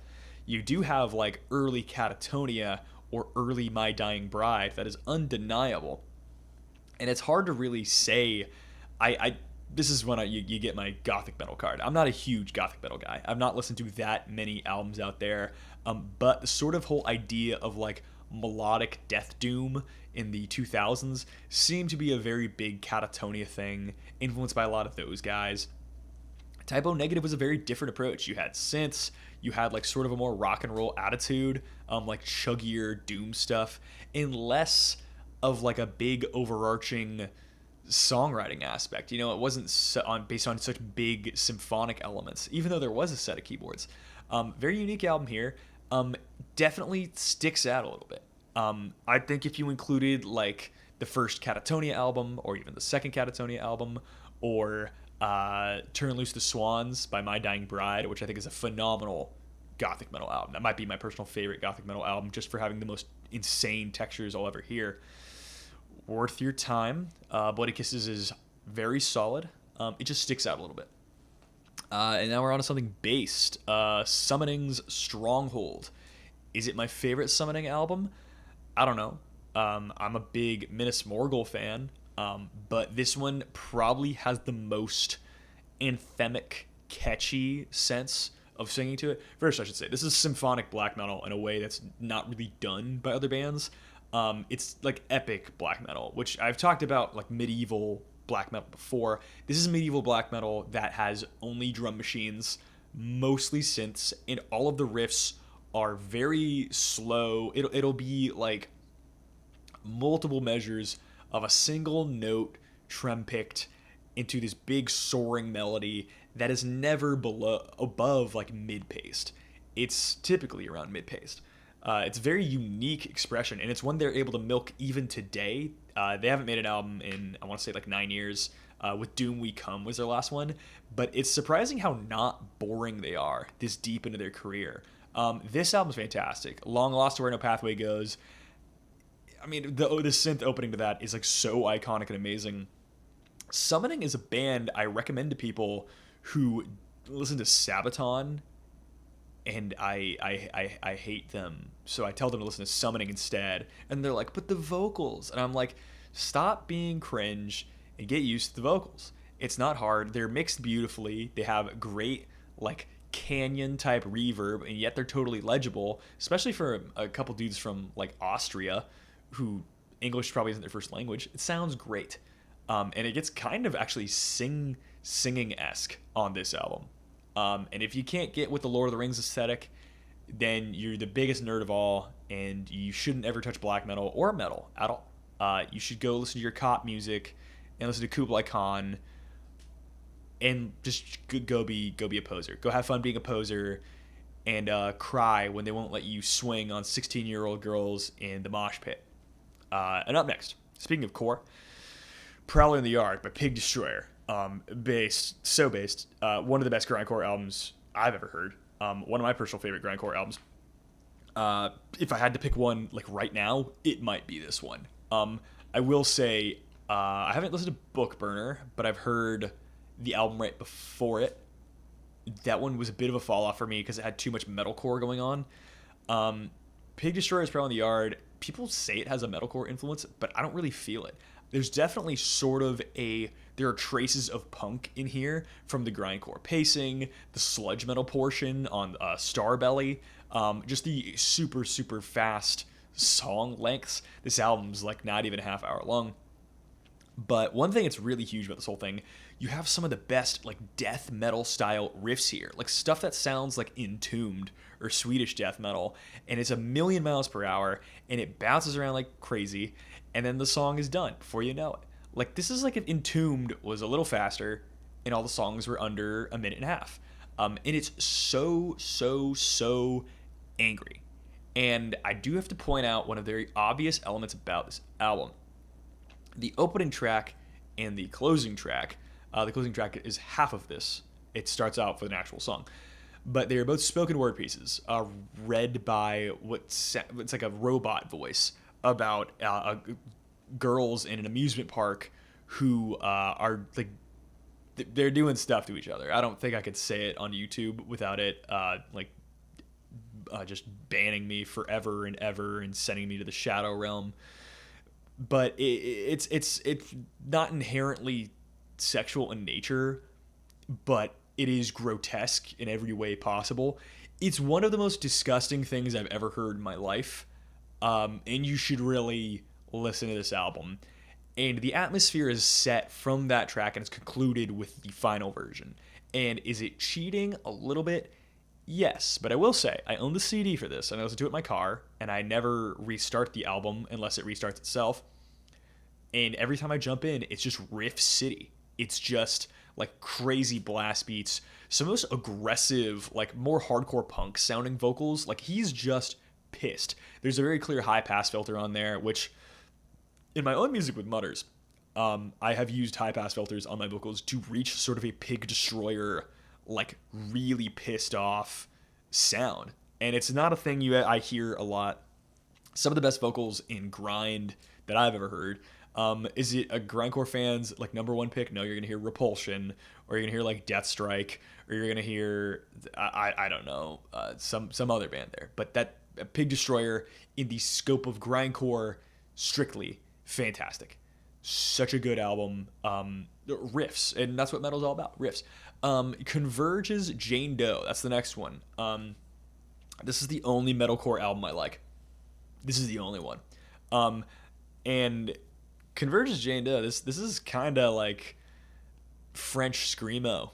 you do have like early Catatonia or early My Dying Bride that is undeniable. And it's hard to really say. This is when you get my gothic metal card. I'm not a huge gothic metal guy. I've not listened to that many albums out there. But the sort of whole idea of like melodic death doom in the 2000s seemed to be a very big Catatonia thing, influenced by a lot of those guys. Typo Negative was a very different approach. You had synths, you had like sort of a more rock and roll attitude, like chuggier doom stuff, and less of like a big overarching songwriting aspect. You know, it wasn't based on such big symphonic elements, even though there was a set of keyboards. Very unique album here. Definitely sticks out a little bit. I think if you included like the first Catatonia album, or even the second Catatonia album, or Turn Loose the Swans by My Dying Bride, which I think is a phenomenal gothic metal album. That might be my personal favorite gothic metal album, just for having the most insane textures I'll ever hear. Worth your time. Bloody Kisses is very solid. It just sticks out a little bit. And now we're on to something based. Summoning's Stronghold. Is it my favorite Summoning album? I don't know. I'm a big Minas Morgul fan. But this one probably has the most anthemic, catchy sense of singing to it. First, I should say, this is symphonic black metal in a way that's not really done by other bands. It's like epic black metal, which I've talked about like medieval black metal before. This is medieval black metal that has only drum machines, mostly synths, and all of the riffs are very slow. It'll be like multiple measures of a single note trempicked into this big soaring melody that is never below above like mid paced. It's typically around mid paced. It's a very unique expression, and it's one they're able to milk even today. They haven't made an album in, I want to say, like 9 years. With Doom We Come was their last one, but it's surprising how not boring they are this deep into their career. This album's fantastic. Long Lost to Where No Pathway Goes. I mean, the synth opening to that is like so iconic and amazing. Summoning is a band I recommend to people who listen to Sabaton, and I hate them. So I tell them to listen to Summoning instead. And they're like, but the vocals. And I'm like, stop being cringe and get used to the vocals. It's not hard. They're mixed beautifully. They have great, like, canyon type reverb, and yet they're totally legible, especially for a couple dudes from, like, Austria, who English probably isn't their first language. It sounds great. And it gets kind of actually singing-esque on this album. And if you can't get with the Lord of the Rings aesthetic, then you're the biggest nerd of all, and you shouldn't ever touch black metal or metal at all. You should go listen to your cop music and listen to Kublai Khan, and just go be a poser. Go have fun being a poser, and cry when they won't let you swing on 16-year-old girls in the mosh pit. And up next, speaking of core, Prowler in the Yard by Pig Destroyer. Based, one of the best grindcore albums I've ever heard. One of my personal favorite grindcore albums. If I had to pick one like right now, it might be this one. I will say I haven't listened to Bookburner, but I've heard the album right before it. That one was a bit of a fall off for me because it had too much metalcore going on. Pig Destroyer's Prowler in the Yard, people say it has a metalcore influence, but I don't really feel it. There's definitely there are traces of punk in here from the grindcore pacing, the sludge metal portion on Starbelly, just the super, super fast song lengths. This album's like not even a half hour long. But one thing that's really huge about this whole thing, you have some of the best like death metal style riffs here, like stuff that sounds like Entombed or Swedish death metal, and it's 1,000,000 miles per hour, and it bounces around like crazy, and then the song is done before you know it. Like, this is like if Entombed was a little faster and all the songs were under a minute and a half. And it's so angry. And I do have to point out one of the very obvious elements about this album. The opening track and the closing track is half of this. It starts out with an actual song. But they are both spoken word pieces, read by it's like a robot voice about girls in an amusement park who are like they're doing stuff to each other. I don't think I could say it on YouTube without it just banning me forever and ever and sending me to the shadow realm. But it's not inherently sexual in nature, but it is grotesque in every way possible. It's one of the most disgusting things I've ever heard in my life. And you should really listen to this album. And the atmosphere is set from that track and it's concluded with the final version. And is it cheating a little bit? Yes, but I will say, I own the CD for this, and I listen to it in my car, and I never restart the album unless it restarts itself. And every time I jump in, it's just riff city. It's just like crazy blast beats, some most aggressive, like more hardcore punk sounding vocals. Like, he's just pissed. There's a very clear high pass filter on there, which in my own music with Mutters, I have used high pass filters on my vocals to reach sort of a Pig Destroyer, like really pissed off sound. And it's not a thing I hear a lot. Some of the best vocals in grind that I've ever heard. Is it a grindcore fan's like number one pick? No, you're gonna hear Repulsion, or you're gonna hear like Deathstrike, or you're gonna hear I don't know, some other band there. But that Pig Destroyer in the scope of grindcore, strictly fantastic. Such a good album. Riffs, and that's what metal's all about. Riffs. Converge's Jane Doe. That's the next one. This is the only metalcore album I like. This is the only one. And Converge's Jane Doe. This is kind of like French screamo.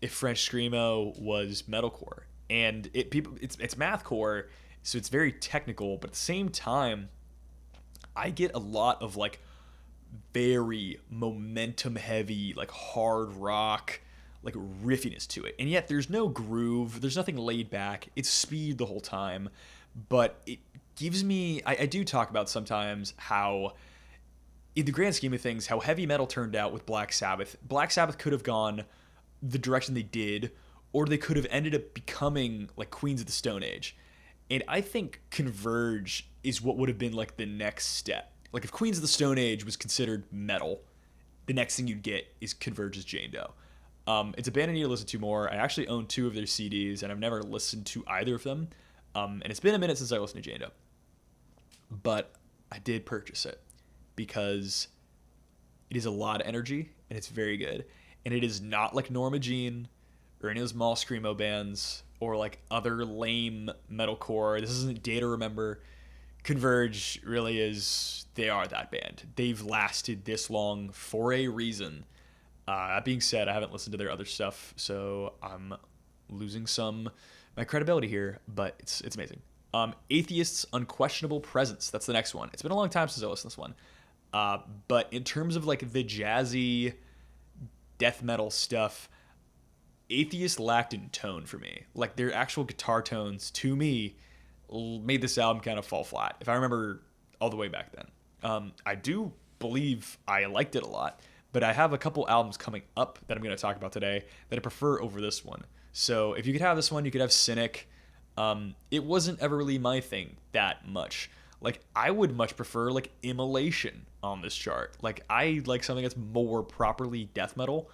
If French screamo was metalcore, and it's mathcore, so it's very technical, but at the same time, I get a lot of like very momentum heavy, like hard rock, like riffiness to it. And yet there's no groove, there's nothing laid back. It's speed the whole time, but it gives me I do talk about sometimes how in the grand scheme of things, how heavy metal turned out with Black Sabbath. Black Sabbath could have gone the direction they did, or they could have ended up becoming like Queens of the Stone Age. And I think Converge is what would have been like the next step. Like if Queens of the Stone Age was considered metal, the next thing you'd get is Converge's Jane Doe. It's a band I need to listen to more. I actually own 2 of their CDs, and I've never listened to either of them. And it's been a minute since I listened to Jane Doe. But I did purchase it because it is a lot of energy, and it's very good. And it is not like Norma Jean or any of those mall screamo bands or like other lame metalcore. This isn't Day to Remember. Converge really is, they are that band. They've lasted this long for a reason. That being said, I haven't listened to their other stuff, so I'm losing my credibility here, but it's amazing. Atheist's Unquestionable Presence. That's the next one. It's been a long time since I listened to this one. But in terms of like the jazzy death metal stuff, Atheist lacked in tone for me. Like their actual guitar tones, to me, made this album kind of fall flat. If I remember all the way back then. I do believe I liked it a lot, but I have a couple albums coming up that I'm going to talk about today that I prefer over this one. So if you could have this one, you could have Cynic. It wasn't ever really my thing that much. Like I would much prefer like Immolation on this chart. Like I like something that's more properly death metal.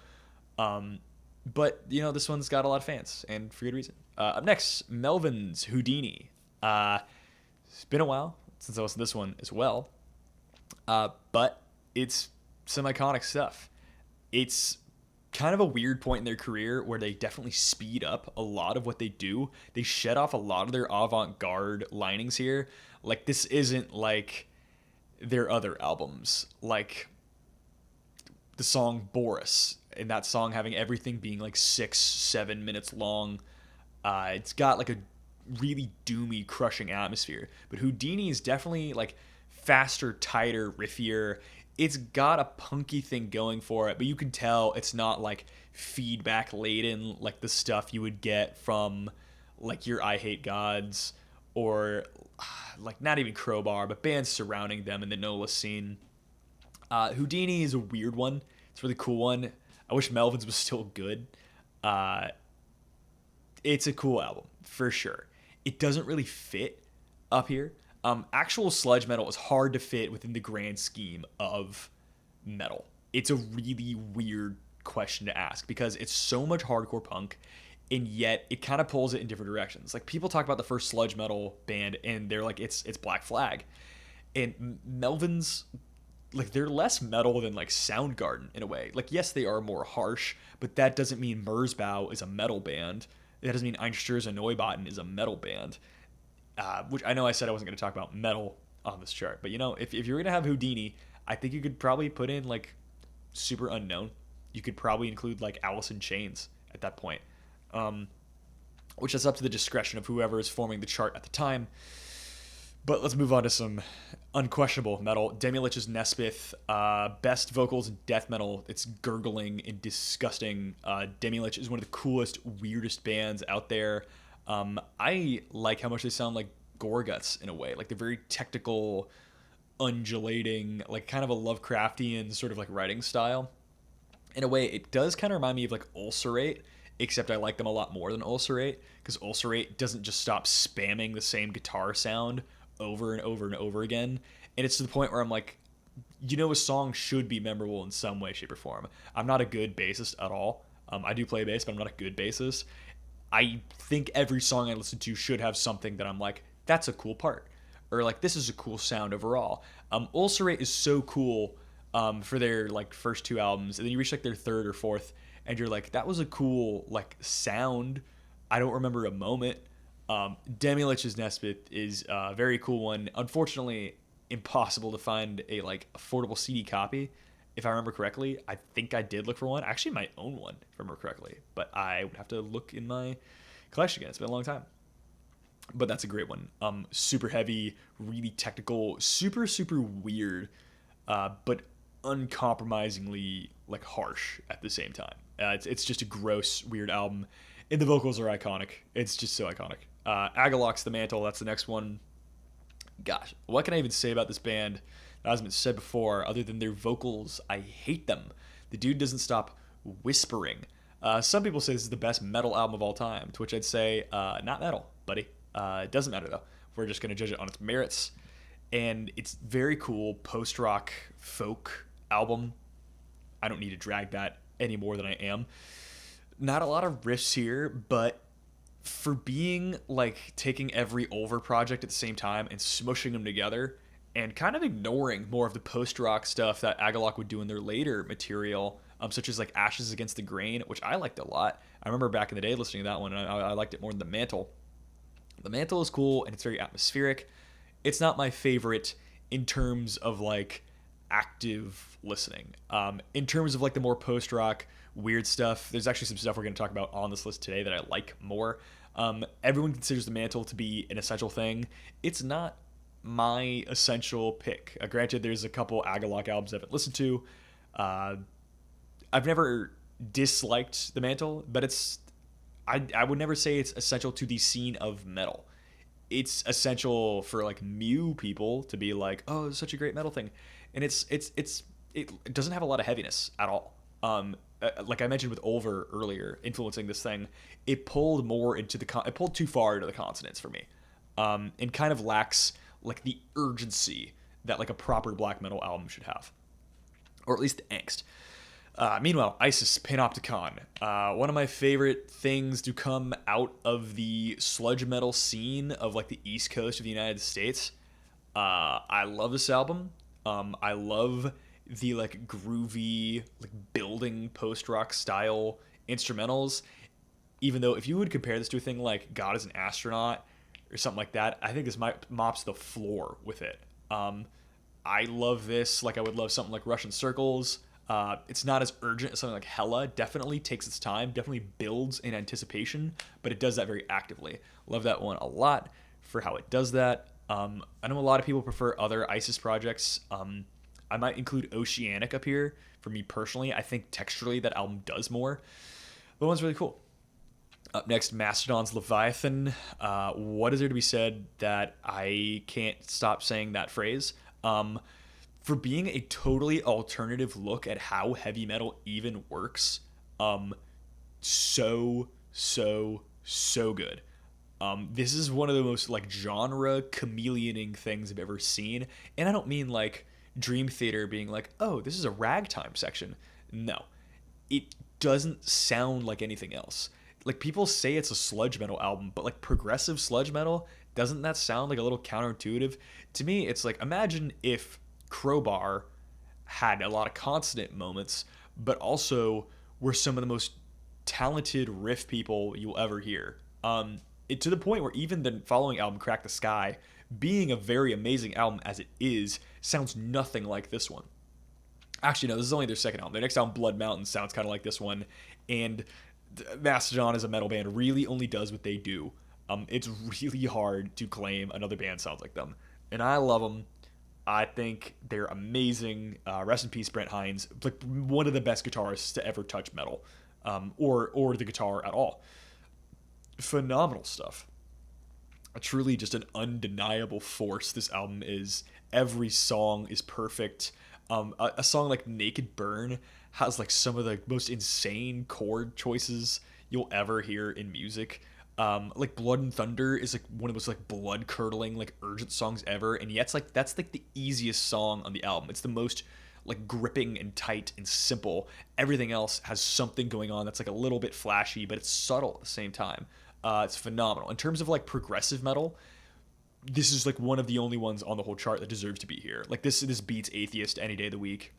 But you know, this one's got a lot of fans, and for good reason. Up next, Melvin's Houdini. It's been a while since I listened to this one as well. But it's some iconic stuff. It's kind of a weird point in their career where they definitely speed up a lot of what they do. They shed off a lot of their avant-garde linings here. Like this isn't like their other albums, like the song Boris, and that song having everything being like 6-7 minutes long. It's got like a really doomy, crushing atmosphere. But Houdini is definitely like faster, tighter, riffier. It's got a punky thing going for it, but you can tell it's not like feedback laden like the stuff you would get from like your I Hate Gods or like not even Crowbar, but bands surrounding them in the NOLA scene. Houdini is a weird one. It's a really cool one. I wish Melvin's was still good. It's a cool album for sure. It doesn't really fit up here. Actual sludge metal is hard to fit within the grand scheme of metal. It's a really weird question to ask because it's so much hardcore punk, and yet it kind of pulls it in different directions. Like people talk about the first sludge metal band, and they're like, it's Black Flag, and Melvin's like they're less metal than like Soundgarden in a way. Like yes, they are more harsh, but that doesn't mean Merzbow is a metal band. That doesn't mean Einstürze Neubauten is a metal band. Which I know I said I wasn't going to talk about metal on this chart, but you know, if you're going to have Houdini, I think you could probably put in like Super Unknown. You could probably include like Alice in Chains at that point, which is up to the discretion of whoever is forming the chart at the time. But let's move on to some unquestionable metal. Demi Lich's Nespith, best vocals in death metal. It's gurgling and disgusting. Demi Lich is one of the coolest, weirdest bands out there. I like how much they sound like Gorguts in a way. Like they're very technical, undulating, like kind of a Lovecraftian sort of like writing style. In a way, it does kind of remind me of like Ulcerate, except I like them a lot more than Ulcerate, because Ulcerate doesn't just stop spamming the same guitar sound over and over and over again. And it's to the point where I'm like, you know, a song should be memorable in some way, shape, or form. I'm not a good bassist at all. I do play bass, but I'm not a good bassist. I think every song I listen to should have something that I'm like, that's a cool part. Or like, this is a cool sound overall. Ulcerate is so cool for their like first two albums, and then you reach like their third or fourth, and you're like, that was a cool like sound. I don't remember a moment. Demi Lich's Nesbitt is a very cool one. Unfortunately, impossible to find a like affordable CD copy. If I remember correctly, I think I did look for one. I actually might own one if I remember correctly, but I would have to look in my collection again. It's been a long time. But that's a great one. Super heavy, really technical, super super weird, but uncompromisingly like harsh at the same time. It's just a gross, weird album, and the vocals are iconic. It's just so iconic. Agaloc's The Mantle. That's the next one. Gosh, what can I even say about this band that hasn't been said before other than their vocals? I hate them. The dude doesn't stop whispering. Some people say this is the best metal album of all time, to which I'd say, not metal, buddy. It doesn't matter, though. We're just going to judge it on its merits. And it's very cool post-rock folk album. I don't need to drag that any more than I am. Not a lot of riffs here, but for being like taking every Ulver project at the same time and smushing them together and kind of ignoring more of the post-rock stuff that Agalock would do in their later material, such as like Ashes Against the Grain, which I liked a lot. I remember back in the day listening to that one, and I liked it more than The Mantle. The Mantle is cool, and it's very atmospheric. It's not my favorite in terms of like active listening. In terms of like the more post-rock weird stuff, there's actually some stuff we're going to talk about on this list today that I like more. Everyone considers The Mantle to be an essential thing. It's not my essential pick. Granted, there's a couple Agalock albums I haven't listened to. I've never disliked The Mantle, but I would never say it's essential to the scene of metal. It's essential for like Mew people to be like, oh, it's such a great metal thing, and it doesn't have a lot of heaviness at all. Like I mentioned with Ulver earlier, influencing this thing, it pulled more into it pulled too far into the consonants for me, and kind of lacks like the urgency that like a proper black metal album should have, or at least the angst. Meanwhile, Isis Panopticon, one of my favorite things to come out of the sludge metal scene of like the East Coast of the United States. I love this album. I love the like groovy, like building post-rock style instrumentals. Even though if you would compare this to a thing like God is an Astronaut or something like that, I think this mops the floor with it. I love this like I would love something like Russian Circles. It's not as urgent as something like Hella. Definitely takes its time, definitely builds in anticipation, but it does that very actively. Love that one a lot for how it does that. I know a lot of people prefer other Isis projects. I might include Oceanic up here. For me personally, I think texturally that album does more. But one's really cool. Up next, Mastodon's Leviathan. What is there to be said that I can't stop saying that phrase? For being a totally alternative look at how heavy metal even works, so good. This is one of the most like genre chameleoning things I've ever seen, and I don't mean like Dream Theater being like, oh, this is a ragtime section. No, it doesn't sound like anything else. Like people say it's a sludge metal album, but like progressive sludge metal, doesn't that sound like a little counterintuitive? To me, it's like imagine if Crowbar had a lot of consonant moments, but also were some of the most talented riff people you'll ever hear. To the point where even the following album, Crack the Sky, being a very amazing album as it is, sounds nothing like this one. Actually, no, this is only their second album. Their next album, Blood Mountain, sounds kind of like this one. And Mastodon as a metal band really only does what they do. It's really hard to claim another band sounds like them. And I love them. I think they're amazing. Rest in peace, Brent Hinds. Like one of the best guitarists to ever touch metal, or the guitar at all. Phenomenal stuff. Truly just an undeniable force this album is. Every song is perfect. A song like Naked Burn has like some of the most insane chord choices you'll ever hear in music. Like Blood and Thunder is like one of those like blood curdling like urgent songs ever, and yet that's like the easiest song on the album. It's the most like gripping and tight and simple. Everything else has something going on that's like a little bit flashy, but it's subtle at the same time. It's phenomenal in terms of like progressive metal. This is like one of the only ones on the whole chart that deserves to be here. Like this beats Atheist any day of the week.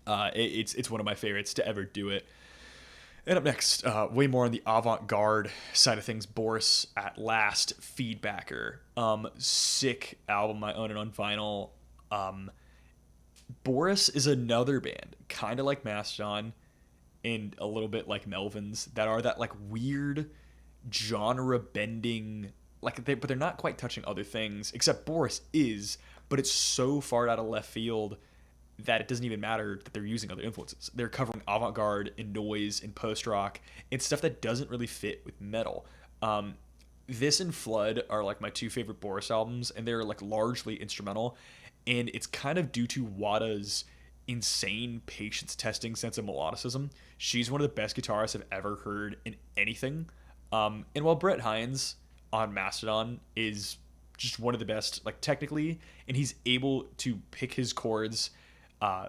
It's one of my favorites to ever do it. And up next, way more on the avant-garde side of things, Boris at Last, Feedbacker. Sick album. I own it on vinyl. Boris is another band, kind of like Mastodon and a little bit like Melvins, that are that like weird genre bending, like but they're not quite touching other things, except Boris is, but it's so far out of left field that it doesn't even matter that they're using other influences. They're covering avant-garde and noise and post-rock and stuff that doesn't really fit with metal. This and Flood are like my two favorite Boris albums, and they're like largely instrumental, and it's kind of due to Wada's insane patience testing sense of melodicism. She's one of the best guitarists I've ever heard in anything. And while Brett Hines on Mastodon is just one of the best, like technically, and he's able to pick his chords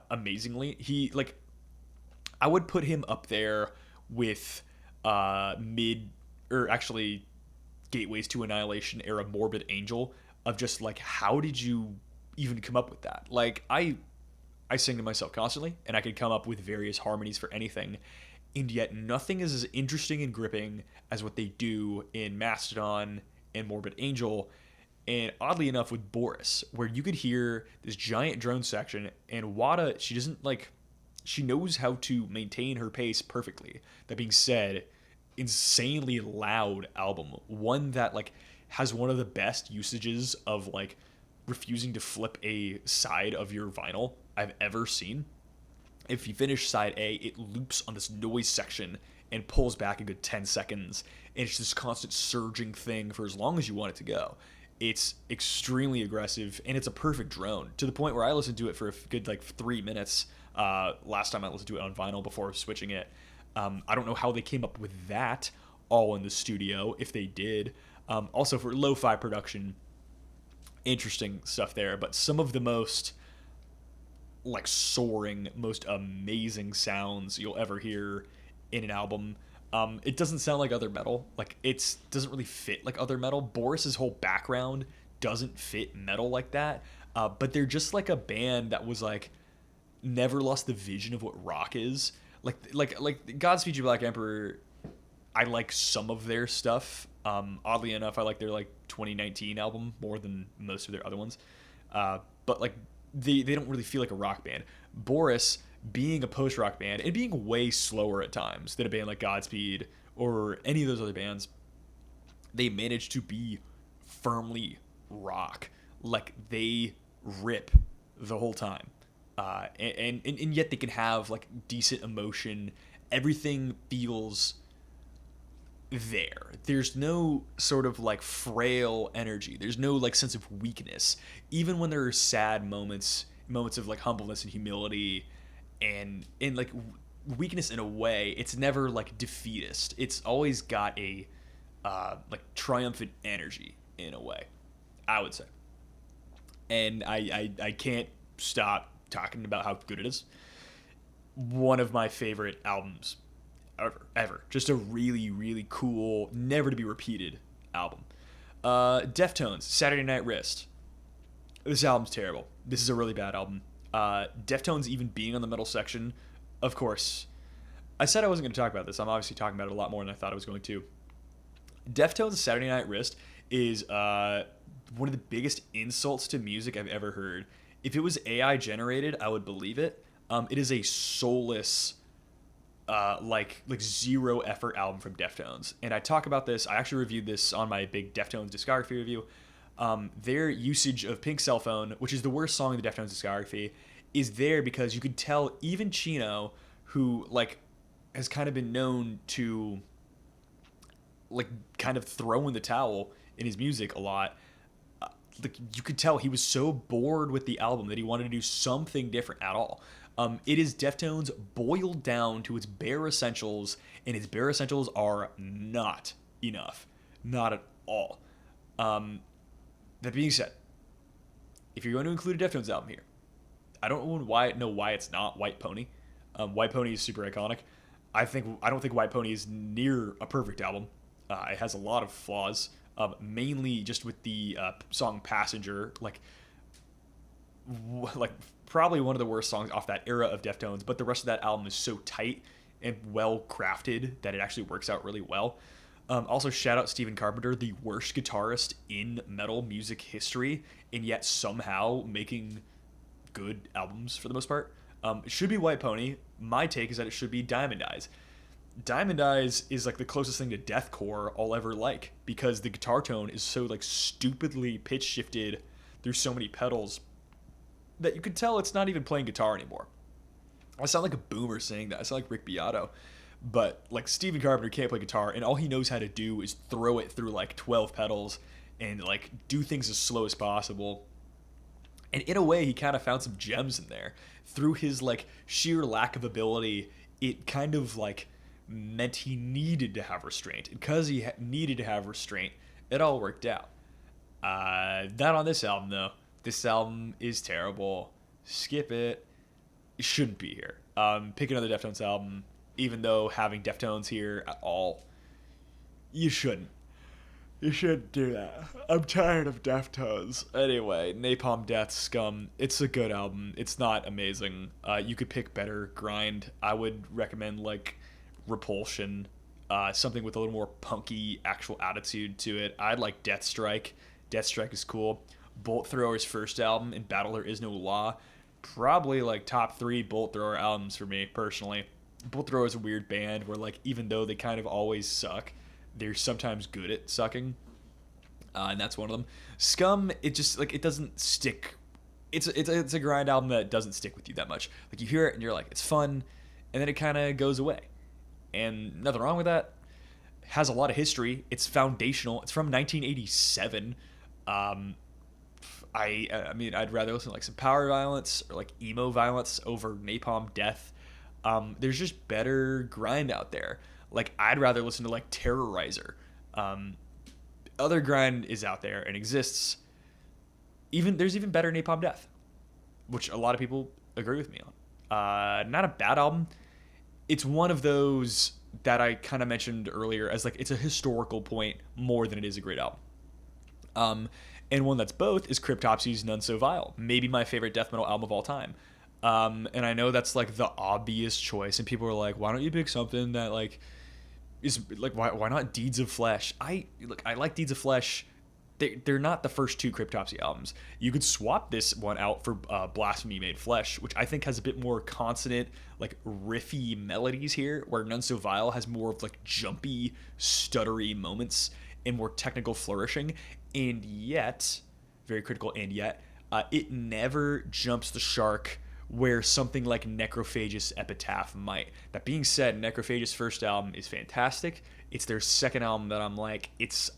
amazingly. He like, I would put him up there with mid, or actually Gateways to Annihilation era Morbid Angel, of just like, how did you even come up with that? Like I sing to myself constantly, and I could come up with various harmonies for anything, and yet nothing is as interesting and gripping as what they do in Mastodon and Morbid Angel. And oddly enough, with Boris, where you could hear this giant drone section, and Wada, she knows how to maintain her pace perfectly. That being said, insanely loud album, one that like has one of the best usages of like refusing to flip a side of your vinyl I've ever seen. If you finish side A, it loops on this noise section and pulls back a good 10 seconds, and it's this constant surging thing for as long as you want it to go. It's extremely aggressive, and it's a perfect drone, to the point where I listened to it for a good like 3 minutes last time I listened to it on vinyl before switching it. I don't know how they came up with that all in the studio, if they did. Also, for lo-fi production, interesting stuff there, but some of the most like soaring, most amazing sounds you'll ever hear in an album. It doesn't sound like other metal. Like, it doesn't really fit like other metal. Boris's whole background doesn't fit metal like that. But they're just like a band that was like never lost the vision of what rock is. Like Godspeed You Black Emperor. I like some of their stuff. Oddly enough, I like their like 2019 album more than most of their other ones. But like they don't really feel like a rock band. Boris, being a post-rock band and being way slower at times than a band like Godspeed or any of those other bands, they manage to be firmly rock. Like, they rip the whole time. And yet they can have like decent emotion. Everything feels there. There's no sort of like frail energy. There's no like sense of weakness. Even when there are sad moments of like humbleness and humility and like weakness in a way, it's never like defeatist. It's always got a like triumphant energy in a way, I would say. And I can't stop talking about how good it is. One of my favorite albums ever. Just a really, really cool, never to be repeated album. Deftones, Saturday Night Wrist. This album's terrible. This is a really bad album. Deftones even being on the metal section, of course. I said I wasn't going to talk about this. I'm obviously talking about it a lot more than I thought I was going to. Deftones' Saturday Night Wrist is one of the biggest insults to music I've ever heard. If it was AI generated, I would believe it. It is a soulless, like zero effort album from Deftones. And I talk about this. I actually reviewed this on my big Deftones discography review. Their usage of Pink Cell Phone, which is the worst song in the Deftones discography, is there because you could tell even Chino, who like has kind of been known to like kind of throw in the towel in his music a lot. Like, you could tell he was so bored with the album that he wanted to do something different at all. It is Deftones boiled down to its bare essentials, and its bare essentials are not enough. Not at all. That being said, if you're going to include a Deftones album here, I don't know why it's not White Pony. White Pony is super iconic. I don't think White Pony is near a perfect album. It has a lot of flaws, mainly just with the song Passenger. Like, like probably one of the worst songs off that era of Deftones, but the rest of that album is so tight and well crafted that it actually works out really well. Also, shout out Stephen Carpenter, the worst guitarist in metal music history, and yet somehow making good albums for the most part. It should be White Pony. My take is that it should be Diamond Eyes. Diamond Eyes is like the closest thing to deathcore I'll ever like, because the guitar tone is so like stupidly pitch shifted through so many pedals that you could tell it's not even playing guitar anymore. I sound like a boomer saying that. I sound like Rick Beato. But like Stephen Carpenter can't play guitar, and all he knows how to do is throw it through like 12 pedals and like do things as slow as possible. And in a way, he kind of found some gems in there. Through his like sheer lack of ability, it kind of like meant he needed to have restraint. And because he needed to have restraint, it all worked out. Not on this album though. This album is terrible. Skip it. It shouldn't be here. Pick another Deftones album. Even though having Deftones here at all, you shouldn't. You shouldn't do that. I'm tired of Deftones. Anyway, Napalm Death, Scum. It's a good album. It's not amazing. You could pick better grind. I would recommend like Repulsion, something with a little more punky actual attitude to it. I'd like Deathstrike. Deathstrike is cool. Bolt Thrower's first album, In Battle There Is No Law, probably like top 3 Bolt Thrower albums for me personally. Bolt Thrower is a weird band where like even though they kind of always suck, they're sometimes good at sucking, and that's one of them. Scum, it just like it doesn't stick. It's a grind album that doesn't stick with you that much. Like you hear it and you're like it's fun, and then it kind of goes away, and nothing wrong with that. Has a lot of history. It's foundational. It's from 1987. I mean I'd rather listen to like some Power Violence or like emo Violence over Napalm Death. There's just better grind out there. Like I'd rather listen to like Terrorizer. Other grind is out there and exists. There's even better Napalm Death, which a lot of people agree with me on. Not a bad album. It's one of those that I kind of mentioned earlier as like it's a historical point more than it is a great album. And one that's both is Cryptopsy's None So Vile, maybe my favorite death metal album of all time. And I know that's like the obvious choice, and people are like, why don't you pick something that like is like why not Deeds of Flesh? I like Deeds of Flesh. They're not the first 2 Cryptopsy albums. You could swap this one out for Blasphemy Made Flesh, which I think has a bit more consonant, like riffy melodies here, where None So Vile has more of like jumpy, stuttery moments and more technical flourishing. And yet, very critical, and yet, it never jumps the shark where something like Necrophagist Epitaph might. That being said, Necrophagist's first album is fantastic. It's their second album that I'm like,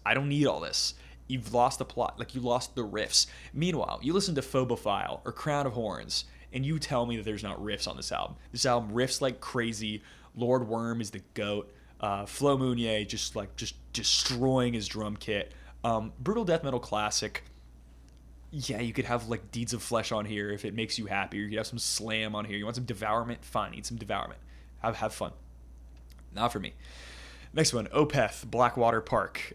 I don't need all this. You've lost the plot, like you lost the riffs. Meanwhile, you listen to Phobophile or Crown of Horns, and you tell me that there's not riffs on this album. This album riffs like crazy. Lord Worm is the goat. Flo Mounier just destroying his drum kit. Brutal death metal classic. Yeah, you could have like Deeds of Flesh on here if it makes you happy. Or you could have some Slam on here. You want some Devourment? Fine, eat some Devourment. Have fun. Not for me. Next one, Opeth, Blackwater Park.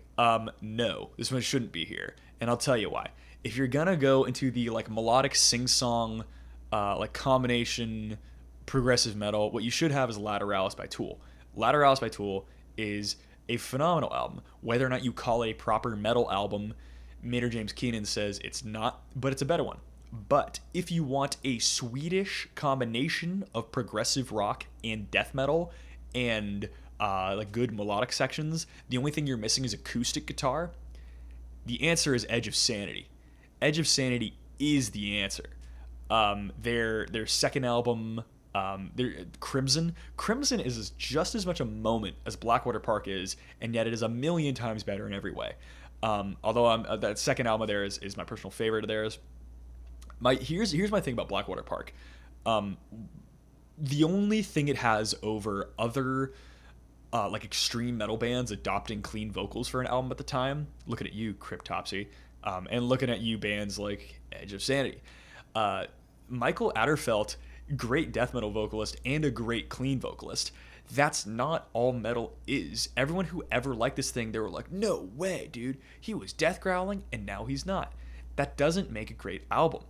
No, this one shouldn't be here, and I'll tell you why. If you're gonna go into the like melodic sing-song, like combination progressive metal, what you should have is Lateralis by Tool. Lateralis by Tool is a phenomenal album. Whether or not you call it a proper metal album, Maynard James Keenan says it's not, but it's a better one. But if you want a Swedish combination of progressive rock and death metal and like good melodic sections, the only thing you're missing is acoustic guitar. The answer is Edge of Sanity. Edge of Sanity is the answer. Their second album, Crimson is just as much a moment as Blackwater Park is, and yet it is a million times better in every way. Although that second album of theirs is my personal favorite of theirs. Here's my thing about Blackwater Park. The only thing it has over other like extreme metal bands adopting clean vocals for an album at the time, looking at you, Cryptopsy, and looking at you bands like Edge of Sanity. Michael Adderfelt, great death metal vocalist and a great clean vocalist. That's not all metal is. Everyone who ever liked this thing, they were like, no way, dude. He was death growling and now he's not. That doesn't make a great album.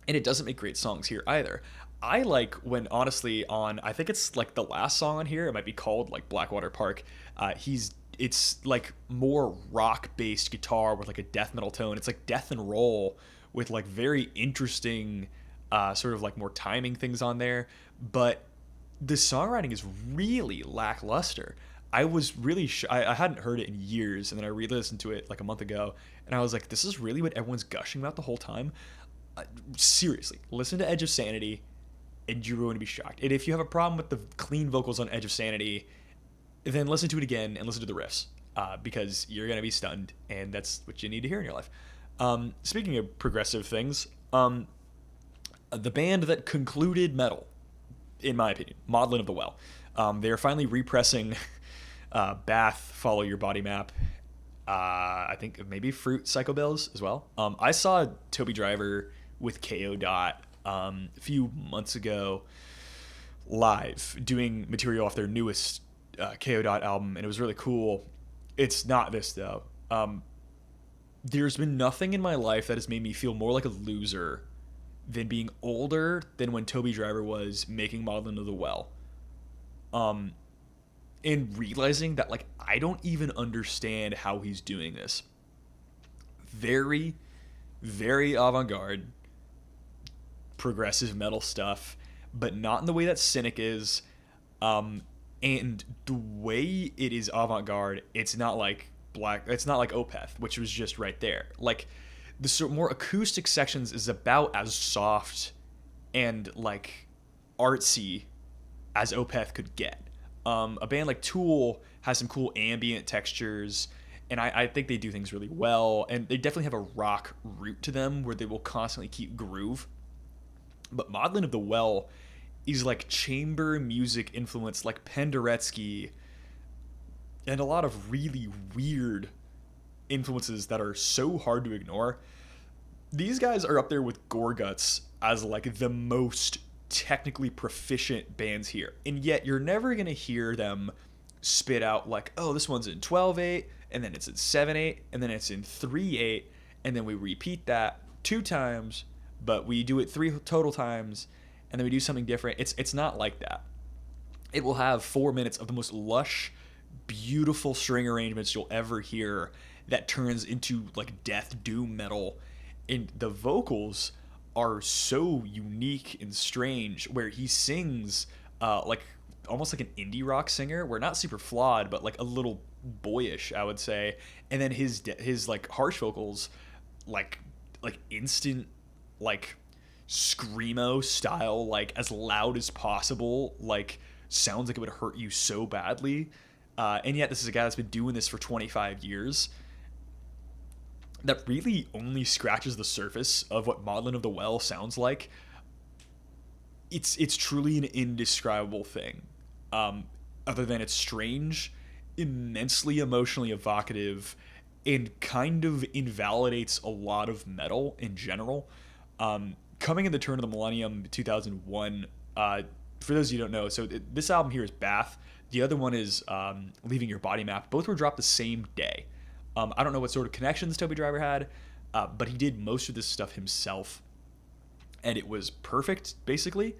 and it doesn't make great songs here either. I like when honestly on I think it's like the last song on here. It might be called like Blackwater Park. He's it's like more rock based guitar with like a death metal tone. It's like death and roll with like very interesting sort of like more timing things on there. But the songwriting is really lackluster. I was really I hadn't heard it in years, and then I re-listened to it like a month ago, and I was like, this is really what everyone's gushing about the whole time. Seriously, listen to Edge of Sanity, and you're going to be shocked. And if you have a problem with the clean vocals on Edge of Sanity, then listen to it again and listen to the riffs, because you're going to be stunned, and that's what you need to hear in your life. Speaking of progressive things, the band that concluded metal, in my opinion, Maudlin of the Well, they are finally repressing Bath, Follow Your Body Map. I think maybe Fruit Psychobells as well. I saw Toby Driver with KO Dot a few months ago live doing material off their newest KO Dot album, and it was really cool. It's not this though. There's been nothing in my life that has made me feel more like a loser than being older than when Toby Driver was making Maudlin of the Well. And realizing that like I don't even understand how he's doing this. Very, very avant-garde, progressive metal stuff, but not in the way that Cynic is. And the way it is avant-garde, it's not like Opeth, which was just right there. Like the sort more acoustic sections is about as soft and like artsy as Opeth could get. A band like Tool has some cool ambient textures, and I think they do things really well, and they definitely have a rock root to them where they will constantly keep groove. But Maudlin of the Well is like chamber music influence, like Penderecki, and a lot of really weird influences that are so hard to ignore. These guys are up there with Gorguts as like the most technically proficient bands here, and yet you're never going to hear them spit out like, oh, this one's in 12/8, and then it's in 7/8, and then it's in 3/8, and then we repeat that 2 times, but we do it 3 total times, and then we do something different. It's not like that. It will have 4 minutes of the most lush, beautiful string arrangements you'll ever hear that turns into like death doom metal, and the vocals are so unique and strange, where he sings like almost like an indie rock singer, where not super flawed, but like a little boyish, I would say. And then his like harsh vocals, like instant like screamo style, like as loud as possible, like sounds like it would hurt you so badly. And yet this is a guy that's been doing this for 25 years. That really only scratches the surface of what Maudlin of the Well sounds like. It's truly an indescribable thing. Other than it's strange, immensely emotionally evocative, and kind of invalidates a lot of metal in general. Coming in the turn of the millennium, 2001. For those of you who don't know, so this album here is Bath. The other one is Leaving Your Body Map. Both were dropped the same day. I don't know what sort of connections Toby Driver had, but he did most of this stuff himself, and it was perfect, basically.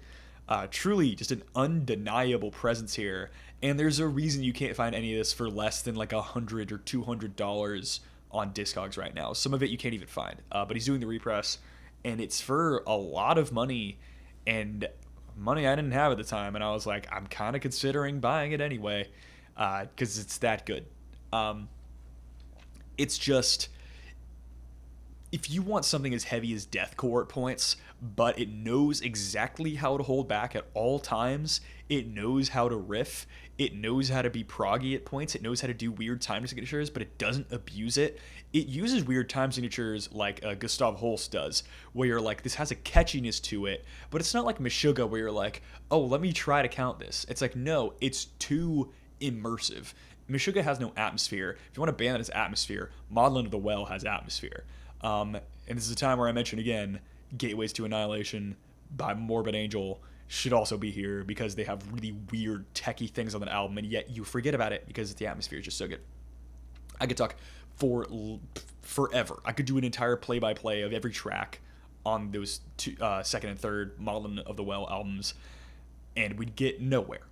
Truly just an undeniable presence here, and there's a reason you can't find any of this for less than like $100 or $200 on Discogs right now. Some of it you can't even find, but he's doing the repress, and it's for a lot of money, and money I didn't have at the time, and I was like, I'm kind of considering buying it anyway, because it's that good. It's just, if you want something as heavy as deathcore at points, but it knows exactly how to hold back at all times, it knows how to riff, it knows how to be proggy at points, it knows how to do weird time signatures, but it doesn't abuse it. It uses weird time signatures like Gustav Holst does, where you're like, this has a catchiness to it, but it's not like Meshuggah where you're like, oh, let me try to count this. It's like, no, it's too immersive. Meshuggah has no atmosphere. If you want a band that has atmosphere, Maudlin of the Well has atmosphere. And this is a time where I mention again, Gateways to Annihilation by Morbid Angel should also be here, because they have really weird techie things on that album, and yet you forget about it because the atmosphere is just so good. I could talk for forever. I could do an entire play-by-play of every track on those second and third Modeling of the Well albums, and we'd get nowhere.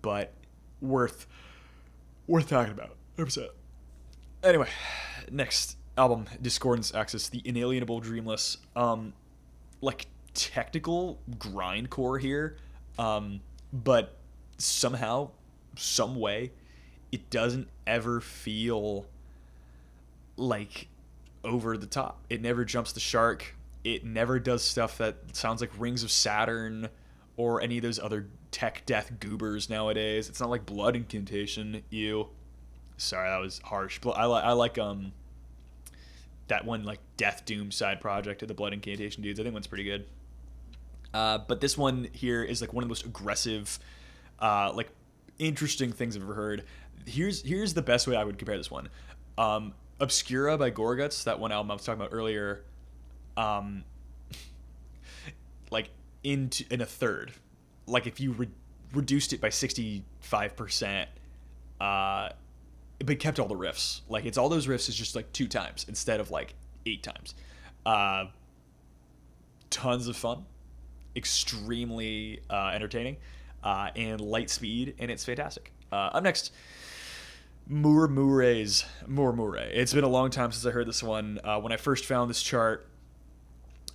But worth talking about. 100%. Anyway, next album, Discordance Axis, The Inalienable Dreamless. Like technical grindcore here, but somehow, some way, it doesn't ever feel like over the top. It never jumps the shark. It never does stuff that sounds like Rings of Saturn or any of those other tech death goobers nowadays. It's not like Blood Incantation. Ew. Sorry, that was harsh. But I like that one, like Death Doom side project of the Blood Incantation dudes. I think one's pretty good. But this one here is like one of the most aggressive, like interesting things I've ever heard. Here's the best way I would compare this one. Obscura by Gorguts, that one album I was talking about earlier, like in a third. Like if you reduced it by 65%, but kept all the riffs. Like it's all those riffs is just like 2 times instead of like 8 times. Tons of fun, extremely entertaining, and light speed, and it's fantastic. Up next, Murmure. It's been a long time since I heard this one. When I first found this chart,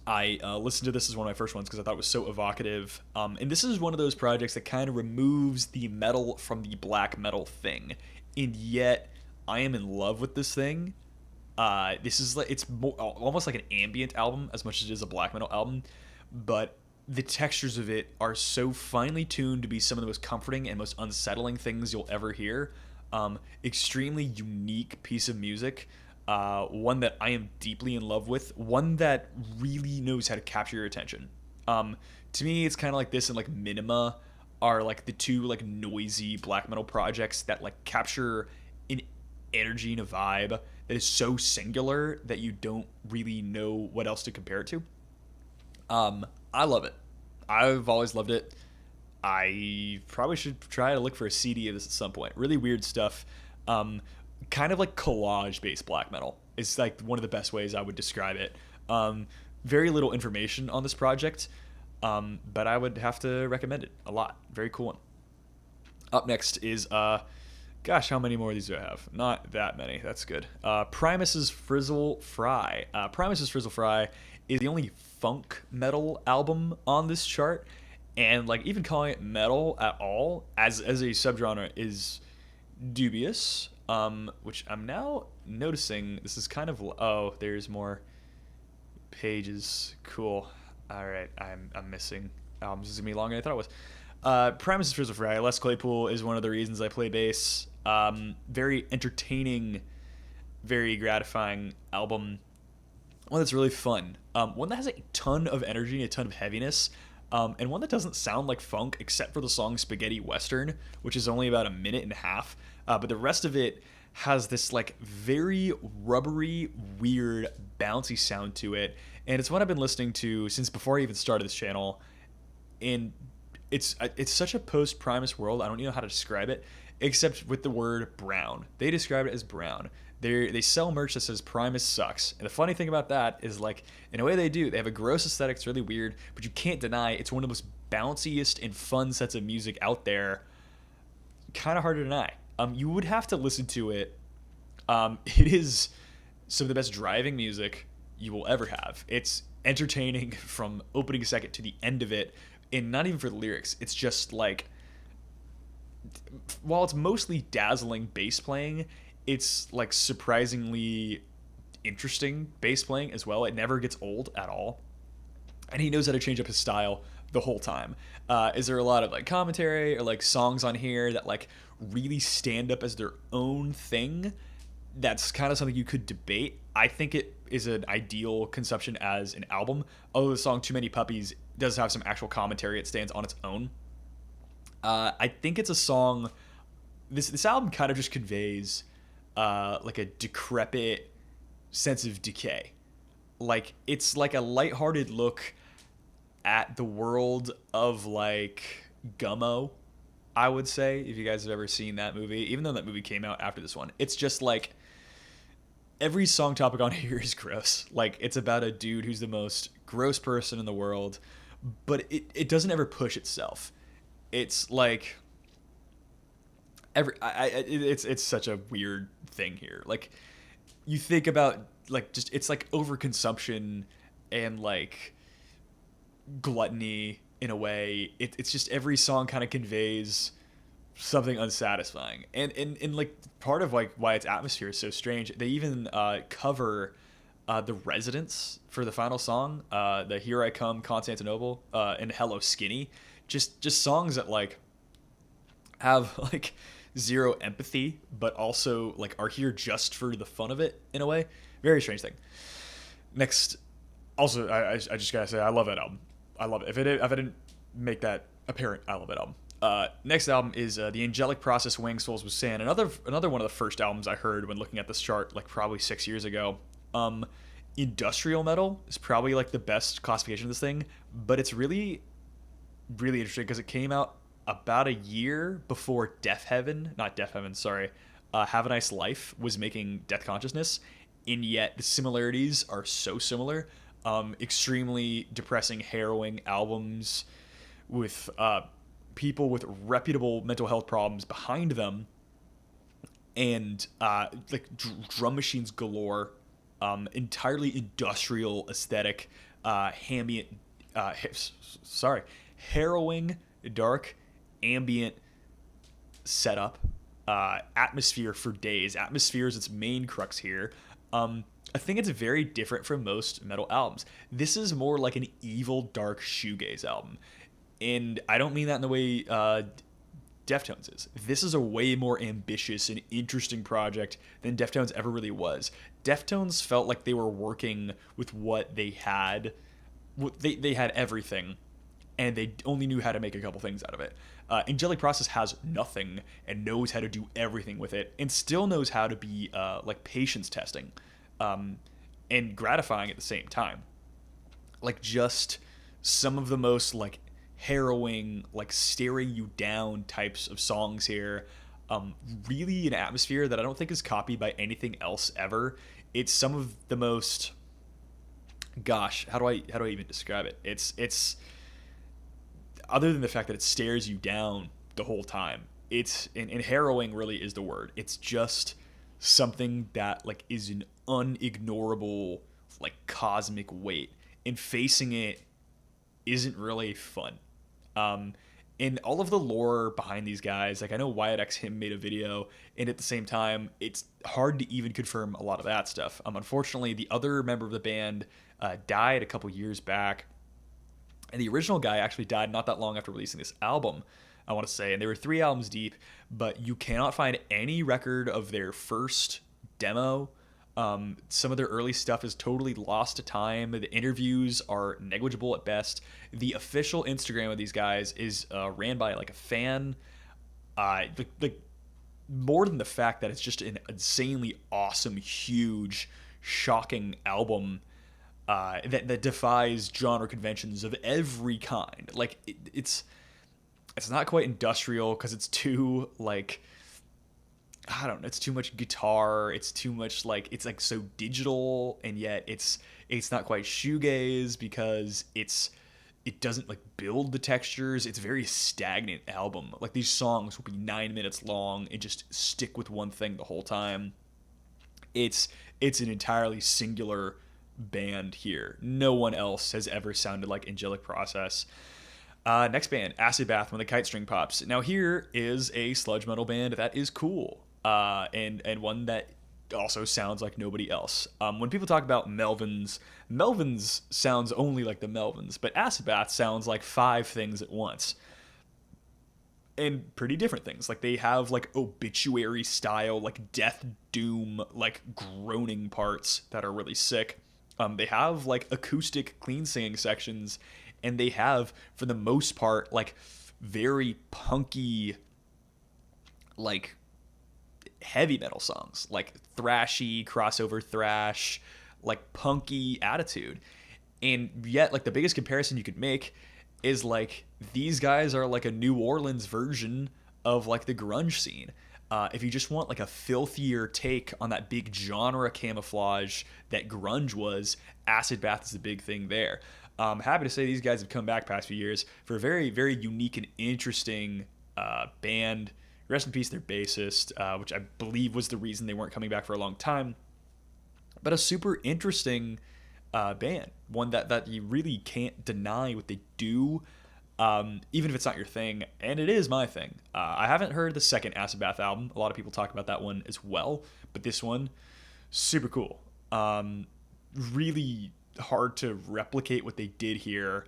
I listened to this as one of my first ones because I thought it was so evocative. And this is one of those projects that kind of removes the metal from the black metal thing. And yet, I am in love with this thing. This is like, it's almost like an ambient album as much as it is a black metal album. But the textures of it are so finely tuned to be some of the most comforting and most unsettling things you'll ever hear. Extremely unique piece of music. One that I am deeply in love with. One that really knows how to capture your attention. To me, it's kind of like this and like Minima are like the 2 like noisy black metal projects that like capture an energy and a vibe that is so singular that you don't really know what else to compare it to. I love it. I've always loved it. I probably should try to look for a CD of this at some point. Really weird stuff. Kind of like collage-based black metal is like one of the best ways I would describe it. Very little information on this project, but I would have to recommend it a lot. Very cool one. Up next is, gosh, how many more of these do I have? Not that many. That's good. Primus's Frizzle Fry. Primus's Frizzle Fry is the only funk metal album on this chart, and like even calling it metal at all as a subgenre is dubious. Which I'm now noticing. This is kind of, oh, there's more pages. Cool. All right, I'm missing. This is gonna be longer than I thought it was. Primus's Frizzle Fry. Les Claypool is one of the reasons I play bass. Very entertaining, very gratifying album. One that's really fun. One that has a ton of energy and a ton of heaviness. And one that doesn't sound like funk except for the song Spaghetti Western, which is only about a minute and a half. But the rest of it has this like very rubbery, weird, bouncy sound to it. And it's one I've been listening to since before I even started this channel. And it's such a post-Primus world. I don't even know how to describe it, except with the word brown. They describe it as brown. They sell merch that says Primus sucks. And the funny thing about that is, like, in a way they do. They have a gross aesthetic. It's really weird. But you can't deny it's one of the most bounciest and fun sets of music out there. Kind of hard to deny. You would have to listen to it. It is some of the best driving music you will ever have. It's entertaining from opening second to the end of it. And not even for the lyrics. It's just like, while it's mostly dazzling bass playing, it's like surprisingly interesting bass playing as well. It never gets old at all. And he knows how to change up his style the whole time. Is there a lot of like commentary or like songs on here that like really stand up as their own thing? That's kind of something you could debate. I think it is an ideal conception as an album. Although the song Too Many Puppies does have some actual commentary. It stands on its own. I think it's a song. This album kind of just conveys like a decrepit sense of decay. Like it's like a lighthearted look at the world of like Gummo, I would say, if you guys have ever seen that movie, even though that movie came out after this one. It's just like every song topic on here is gross. Like, it's about a dude who's the most gross person in the world, but it doesn't ever push itself. It's like it's such a weird thing here. Like, you think about, like, just it's like overconsumption and like gluttony in a way. It's just every song kind of conveys something unsatisfying, and like part of like why its atmosphere is so strange. They even cover the Residents for the final song, the Here I Come Constantinople, and Hello Skinny, just songs that like have like zero empathy, but also like are here just for the fun of it in a way. Very strange thing. Next, also I just gotta say I love that album. I love it. If I didn't make that apparent, I love that album. Next album is The Angelic Process, Winged Souls with Sand. Another one of the first albums I heard when looking at this chart, like probably 6 years ago. Industrial metal is probably like the best classification of this thing, but it's really, really interesting because it came out about a year before Have a Nice Life was making Death Consciousness, and yet the similarities are so similar. Extremely depressing, harrowing albums with people with reputable mental health problems behind them, and like drum machines galore, entirely industrial aesthetic, ambient, harrowing, dark, ambient setup, atmosphere for days. Atmosphere is its main crux here. I think it's very different from most metal albums. This is more like an evil, dark shoegaze album. And I don't mean that in the way Deftones is. This is a way more ambitious and interesting project than Deftones ever really was. Deftones felt like they were working with what they had. They had everything, and they only knew how to make a couple things out of it. Angelic Process has nothing and knows how to do everything with it, and still knows how to be like patience testing, and gratifying at the same time. Like, just some of the most like harrowing, like staring you down types of songs here. Really an atmosphere that I don't think is copied by anything else ever. It's some of the most, gosh, how do I even describe it? It's other than the fact that it stares you down the whole time. It's and harrowing really is the word. It's just something that like is an unignorable like cosmic weight, and facing it isn't really fun. And all of the lore behind these guys, like I know Wyatt X Him made a video, and at the same time, it's hard to even confirm a lot of that stuff. Unfortunately, the other member of the band died a couple years back, and the original guy actually died not that long after releasing this album, I want to say, and they were 3 albums deep, but you cannot find any record of their first demo. Some of their early stuff is totally lost to time. The interviews are negligible at best. The official Instagram of these guys is ran by like a fan. Like more than the fact that it's just an insanely awesome, huge, shocking album that defies genre conventions of every kind. Like it's not quite industrial because it's too like, I don't know, it's too much guitar, it's too much like, it's like so digital, and yet it's not quite shoegaze because it doesn't like build the textures. It's a very stagnant album. Like, these songs will be 9 minutes long and just stick with one thing the whole time. It's an entirely singular band here. No one else has ever sounded like Angelic Process. Next band, Acid Bath, When the Kite String Pops. Now, here is a sludge metal band that is cool. And one that also sounds like nobody else. When people talk about Melvins sounds only like the Melvins, but Acid Bath sounds like 5 things at once. And pretty different things. Like, they have like obituary style, like death doom, like groaning parts that are really sick. They have like acoustic clean singing sections, and they have, for the most part, like very punky, like heavy metal songs, like thrashy, crossover thrash, like punky attitude. And yet, like, the biggest comparison you could make is like these guys are like a New Orleans version of like the grunge scene. If you just want like a filthier take on that big genre camouflage that grunge was, Acid Bath is the big thing there. Happy to say these guys have come back past few years for a very, very unique and interesting band. Rest in peace, their bassist, which I believe was the reason they weren't coming back for a long time. But a super interesting band, one that you really can't deny what they do, even if it's not your thing, and it is my thing. I haven't heard the second Acid Bath album. A lot of people talk about that one as well, but this one, super cool. Really hard to replicate what they did here.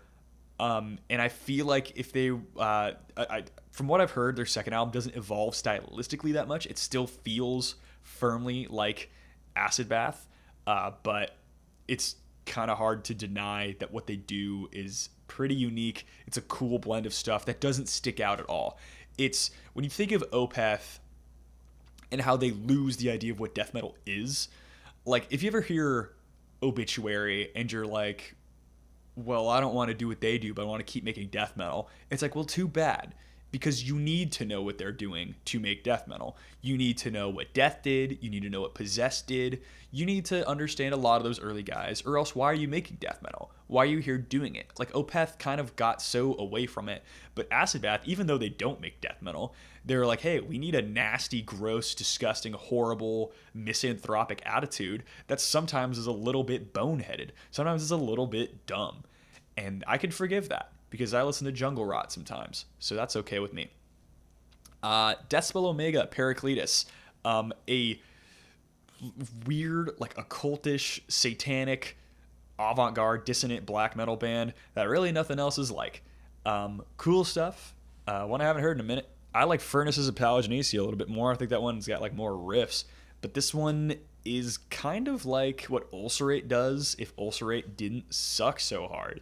And I feel like if they, from what I've heard, their second album doesn't evolve stylistically that much. It still feels firmly like Acid Bath, but it's kind of hard to deny that what they do is pretty unique. It's a cool blend of stuff that doesn't stick out at all. It's when you think of Opeth and how they lose the idea of what death metal is. Like if you ever hear Obituary and you're like, well, I don't want to do what they do, but I want to keep making death metal. It's like, well, too bad. Because you need to know what they're doing to make death metal. You need to know what Death did. You need to know what Possessed did. You need to understand a lot of those early guys, or else why are you making death metal? Why are you here doing it? Like, Opeth kind of got so away from it. But Acid Bath, even though they don't make death metal, they're like, hey, we need a nasty, gross, disgusting, horrible, misanthropic attitude that sometimes is a little bit boneheaded. Sometimes is a little bit dumb. And I can forgive that, because I listen to Jungle Rot sometimes, so that's okay with me. Decibel Omega, Paracletus, a weird, like occultish, satanic, avant-garde, dissonant black metal band that really nothing else is like. Cool stuff. One I haven't heard in a minute. I like Furnaces of Palagenesia a little bit more. I think that one's got like more riffs, but this one is kind of like what Ulcerate does if Ulcerate didn't suck so hard.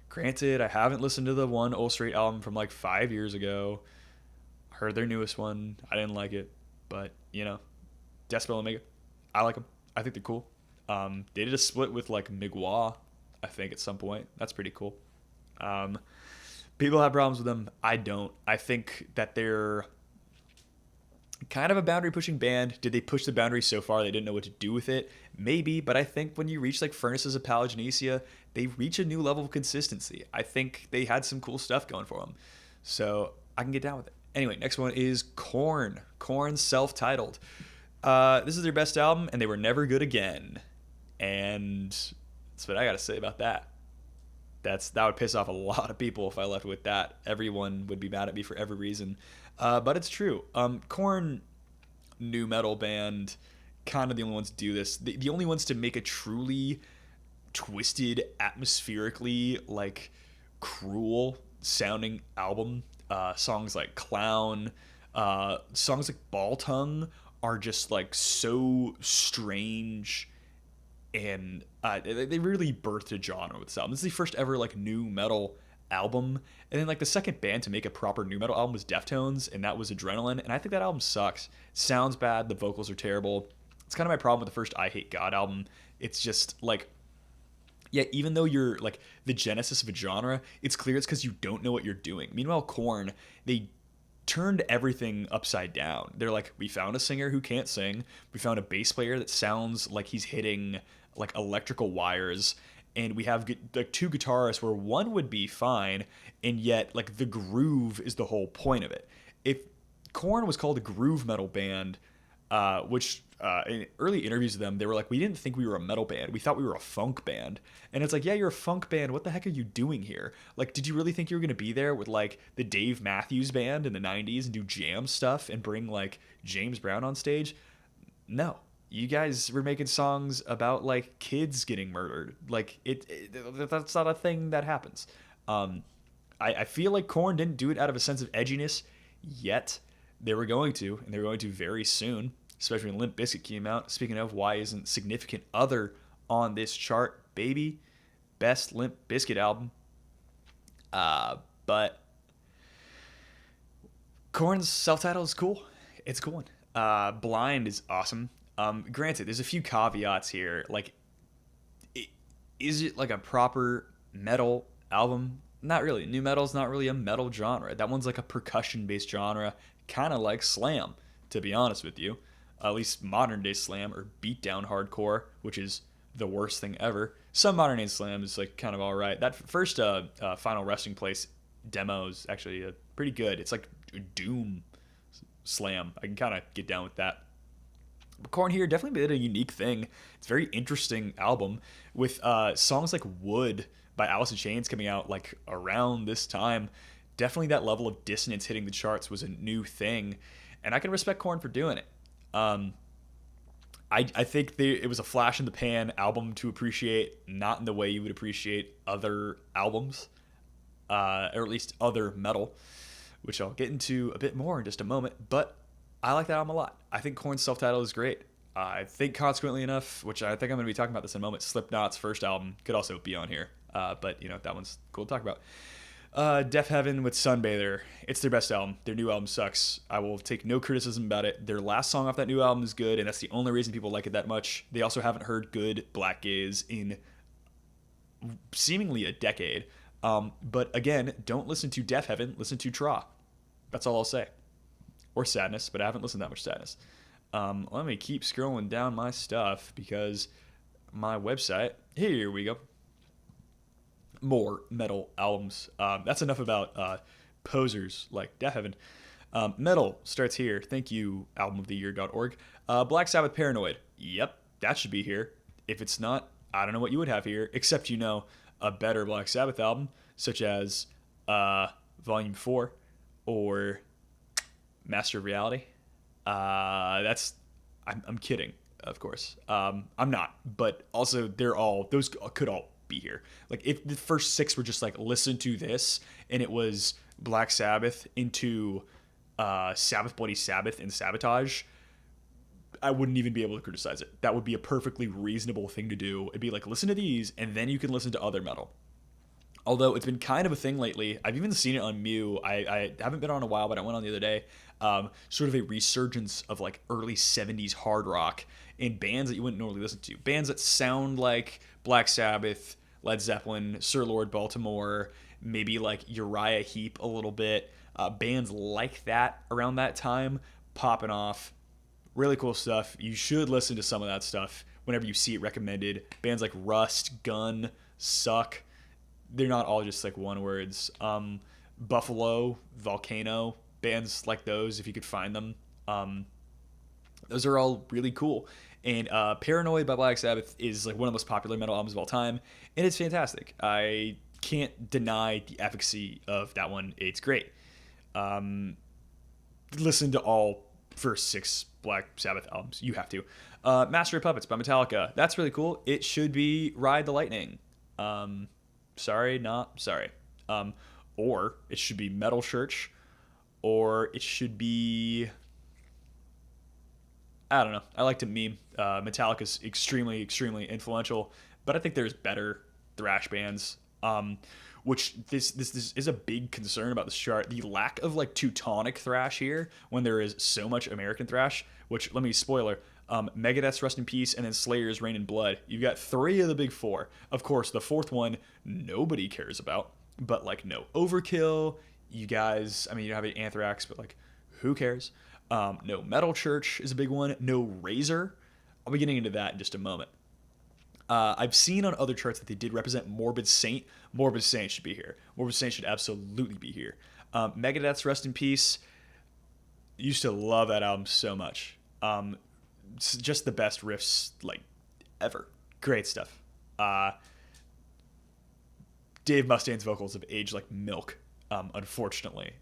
Granted, I haven't listened to the one Ulcerate album from like 5 years ago. Heard their newest one. I didn't like it, but you know, Decibel Omega, I like them. I think they're cool. They did a split with like Migwa, I think, at some point. That's pretty cool. People have problems with them. I don't. I think that they're kind of a boundary pushing band. Did they push the boundary so far they didn't know what to do with it? Maybe, but I think when you reach like Furnaces of Palagenesia, they reach a new level of consistency. I think they had some cool stuff going for them. So I can get down with it. Anyway, next one is Korn. Korn self-titled. This is their best album, and they were never good again. And that's what I got to say about that. That would piss off a lot of people if I left with that. Everyone would be mad at me for every reason. But it's true. Korn, new metal band, kind of the only ones to do this. The only ones to make a truly twisted, atmospherically, like, cruel sounding album. Songs like Clown, songs like Ball Tongue are just, like, so strange, and they really birthed a genre with this album. This is the first ever, like, new metal album, and then like the second band to make a proper new metal album was Deftones, and that was Adrenaline, and I think that album sucks. It sounds bad, the vocals are terrible. It's kind of my problem with the first I Hate God album. It's just like, yeah, even though you're like the genesis of a genre, it's clear it's because you don't know what you're doing. Meanwhile, Korn, they turned everything upside down. They're like, we found a singer who can't sing, we found a bass player that sounds like he's hitting like electrical wires, and we have like two guitarists where one would be fine, and yet like the groove is the whole point of it. If Korn was called a groove metal band, which in early interviews with them, they were like, we didn't think we were a metal band. We thought we were a funk band. And it's like, yeah, you're a funk band. What the heck are you doing here? Like, did you really think you were going to be there with like the Dave Matthews Band in the 90s and do jam stuff and bring like James Brown on stage? No. You guys were making songs about kids getting murdered. That's not a thing that happens. I feel like Korn didn't do it out of a sense of edginess yet. They were going to, and they were going to very soon, especially when Limp Bizkit came out. Speaking of, why isn't Significant Other on this chart? Baby, best Limp Bizkit album. But Korn's self-titled is cool. It's a cool one. Blind is awesome. Granted, there's a few caveats here. Is it like a proper metal album? Not really. Nu metal's not really a metal genre. That one's like a percussion based genre, kind of like slam, to be honest with you. At least modern day slam or beatdown hardcore, which is the worst thing ever. Some modern day slam is like kind of all right. That first Final Resting Place demo is actually pretty good. It's like doom slam. I can kind of get down with that. But Korn here definitely did a unique thing. It's a very interesting album with songs like Wood by Alice in Chains coming out like around this time. Definitely that level of dissonance hitting the charts was a new thing, and I can respect Korn for doing it. Um, I think it was a flash in the pan album to appreciate, not in the way you would appreciate other albums, or at least other metal, which I'll get into a bit more in just a moment. But I like that album a lot. I think Korn's self-titled is great. I think consequently enough, which I think I'm going to be talking about this in a moment, Slipknot's first album could also be on here. But, that one's cool to talk about. Deafheaven with Sunbather. It's their best album. Their new album sucks. I will take no criticism about it. Their last song off that new album is good, and that's the only reason people like it that much. They also haven't heard good black gaze in seemingly a decade. But again, don't listen to Deafheaven. Listen to Tra. That's all I'll say. Or Sadness, but I haven't listened to that much Sadness. Let me keep scrolling down my stuff because my website. Here we go. More metal albums. That's enough about posers like Deafheaven. Metal starts here. Thank you, albumoftheyear.org. Black Sabbath Paranoid. Yep, that should be here. If it's not, I don't know what you would have here, except a better Black Sabbath album, such as Volume 4 or Master of Reality. I'm kidding, of course. I'm not, but also those could all be here. Like if the first 6 were just like listen to this and it was Black Sabbath into Sabbath Bloody Sabbath and Sabotage, I wouldn't even be able to criticize it. That would be a perfectly reasonable thing to do. It'd be like listen to these and then you can listen to other metal. Although it's been kind of a thing lately. I've even seen it on Mew. I haven't been on a while, but I went on the other day. Sort of a resurgence of like early 70s hard rock in bands that you wouldn't normally listen to. Bands that sound like Black Sabbath, Led Zeppelin, Sir Lord Baltimore, maybe like Uriah Heep a little bit. Bands like that around that time popping off. Really cool stuff. You should listen to some of that stuff whenever you see it recommended. Bands like Rust, Gun, Suck. They're not all just like one words. Buffalo, Volcano, bands like those, if you could find them. Those are all really cool. And Paranoid by Black Sabbath is like one of the most popular metal albums of all time, and it's fantastic. I can't deny the efficacy of that one. It's great. Listen to all first 6 Black Sabbath albums. You have to. Master of Puppets by Metallica. That's really cool. It should be Ride the Lightning. Sorry, not sorry. Or it should be Metal Church, or it should be, I don't know. I like to meme. Metallica's extremely, extremely influential, but I think there's better thrash bands. Which this is a big concern about this chart. The lack of like Teutonic thrash here when there is so much American thrash. Which, let me spoiler. Megadeth's Rest in Peace, and then Slayer's Reign in Blood. You've got 3 of the big 4. Of course, the 4th one nobody cares about, but like no Overkill. You guys, I mean, you don't have any Anthrax, but like who cares? No Metal Church is a big one. No Razor. I'll be getting into that in just a moment. I've seen on other charts that they did represent Morbid Saint. Morbid Saint should be here. Morbid Saint should absolutely be here. Megadeth's Rest in Peace. Used to love that album so much. Just the best riffs like ever. Great stuff. Dave Mustaine's vocals have aged like milk, unfortunately.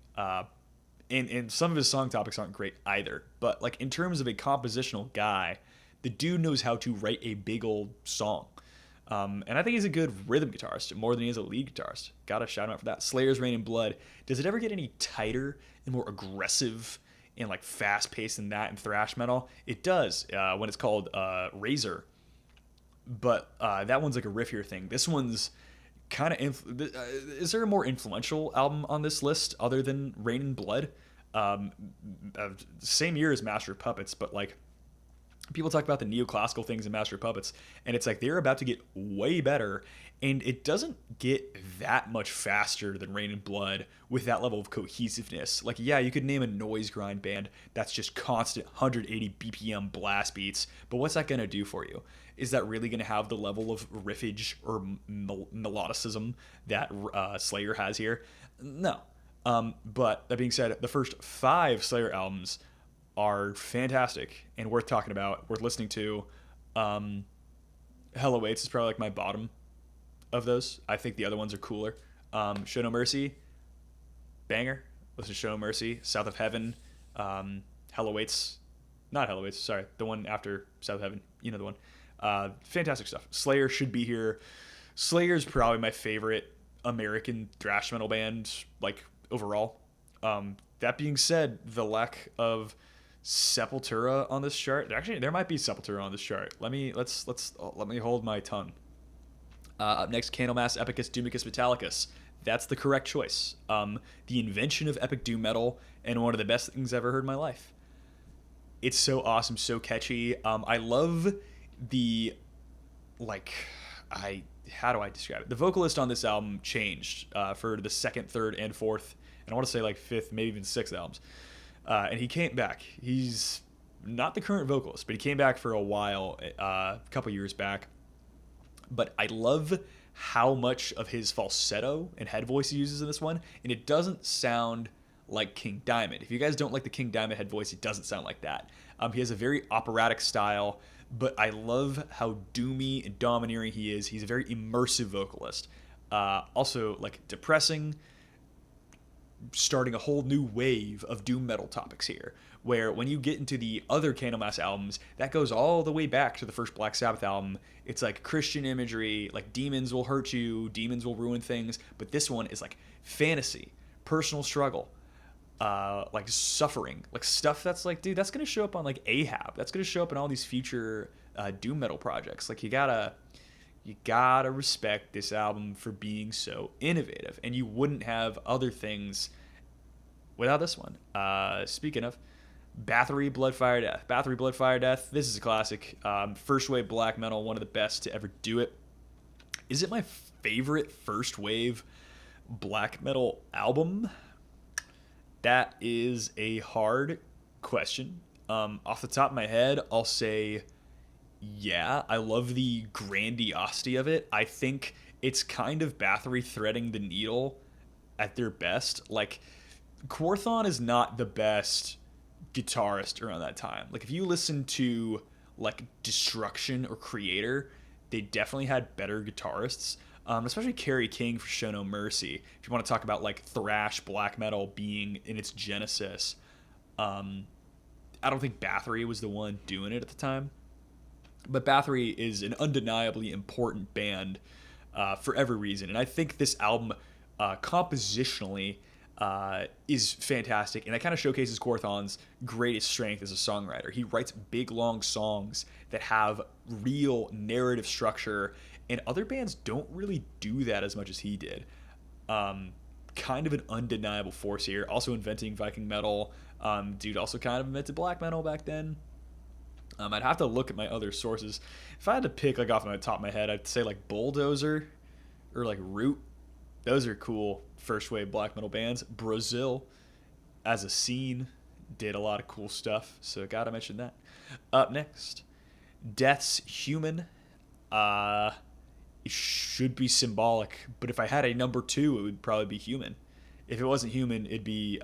And some of his song topics aren't great either. But like in terms of a compositional guy, the dude knows how to write a big old song. And I think he's a good rhythm guitarist, more than he is a lead guitarist. Gotta shout him out for that. Slayer's Reign in Blood. Does it ever get any tighter and more aggressive and like fast-paced than that in thrash metal? It does when it's called Razor. But that one's like a riffier thing. This one's kind of... is there a more influential album on this list other than Reign in Blood? Same year as Master of Puppets, but like people talk about the neoclassical things in Master of Puppets, and it's like they're about to get way better, And it doesn't get that much faster than Rain and Blood with that level of cohesiveness. Like, yeah, you could name a noise grind band that's just constant 180 BPM blast beats, but what's that going to do for you? Is that really going to have the level of riffage or melodicism that Slayer has here? No. But that being said, the first 5 Slayer albums are fantastic and worth talking about, worth listening to. Hell Awaits is probably like my bottom of those. I think the other ones are cooler. Show No Mercy, banger. Listen to Show No Mercy, South of Heaven, Hell Awaits, not Hell Awaits, sorry, the one after South of Heaven, you know the one. Fantastic stuff. Slayer should be here. Slayer's probably my favorite American thrash metal band, like overall. That being said, the lack of Sepultura on this chart. Actually, there might be Sepultura on this chart. Let me hold my tongue. Up next, Candlemass Epicus Doomicus Metallicus. That's the correct choice. The invention of epic doom metal and one of the best things I've ever heard in my life. It's so awesome, so catchy. I love the how do I describe it? The vocalist on this album changed for the second, third, and fourth, and I want to say like fifth, maybe even sixth albums. And he came back. He's not the current vocalist, but he came back for a while, a couple years back. But I love how much of his falsetto and head voice he uses in this one, and it doesn't sound like King Diamond. If you guys don't like the King Diamond head voice, it doesn't sound like that. He has a very operatic style, but I love how doomy and domineering he is. He's a very immersive vocalist. Also, like, depressing, starting a whole new wave of doom metal topics here, where when you get into the other Candlemass albums, that goes all the way back to the first Black Sabbath album. It's like Christian imagery, like demons will hurt you, demons will ruin things, but this one is like fantasy, personal struggle, like suffering, like stuff that's like, dude, that's gonna show up on like Ahab, that's gonna show up in all these future doom metal projects. Like, you gotta respect this album for being so innovative, and you wouldn't have other things without this one. Speaking of Bathory, Blood, Fire, Death. Bathory, Blood, Fire, Death. This is a classic. First wave black metal, one of the best to ever do it. Is it my favorite first wave black metal album? That is a hard question. Off the top of my head, I'll say yeah. I love the grandiosity of it. I think it's kind of Bathory threading the needle at their best. Like, Quorthon is not the best guitarist around that time. Like, if you listen to like Destruction or Creator, they definitely had better guitarists. Especially Kerry King for Show No Mercy. If you want to talk about like thrash black metal being in its genesis, I don't think Bathory was the one doing it at the time. But Bathory is an undeniably important band for every reason. And I think this album compositionally is fantastic. And that kind of showcases Quorthon's greatest strength as a songwriter. He writes big, long songs that have real narrative structure. And other bands don't really do that as much as he did. Kind of an undeniable force here. Also inventing Viking metal. Dude also kind of invented black metal back then. I'd have to look at my other sources. If I had to pick like off the top of my head, I'd say like Bulldozer or like Root. Those are cool first wave black metal bands. Brazil, as a scene, did a lot of cool stuff, so gotta mention that. Up next, Death's Human. It should be Symbolic, but if I had a number 2, it would probably be Human. If it wasn't Human, it'd be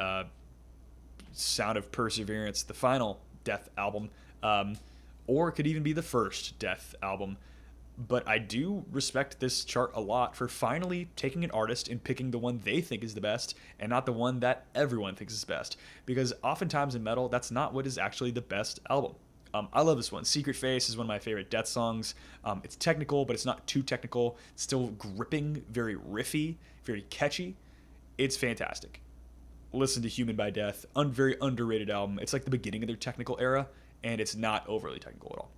Sound of Perseverance, the final Death album. Or it could even be the first Death album. But I do respect this chart a lot for finally taking an artist and picking the one they think is the best and not the one that everyone thinks is best. Because oftentimes in metal, that's not what is actually the best album. I love this one. Secret Face is one of my favorite Death songs. It's technical, but it's not too technical. It's still gripping, very riffy, very catchy. It's fantastic. Listen to Human by Death. Very underrated album. It's like the beginning of their technical era, and it's not overly technical at all.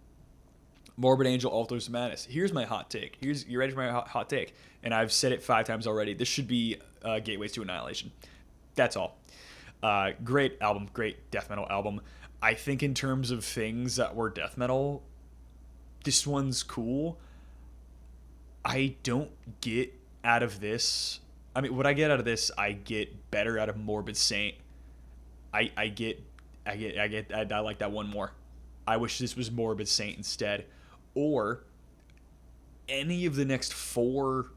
Morbid Angel, Altars of Madness. Here's my hot take. You ready for my hot take? And I've said it 5 times already. This should be Gateways to Annihilation. That's all. Great album. Great death metal album. I think in terms of things that were death metal, this one's cool. I don't get out of this. I mean, what I get out of this, I get better out of Morbid Saint. I I get I like that one more. I wish this was Morbid Saint instead, or any of the next four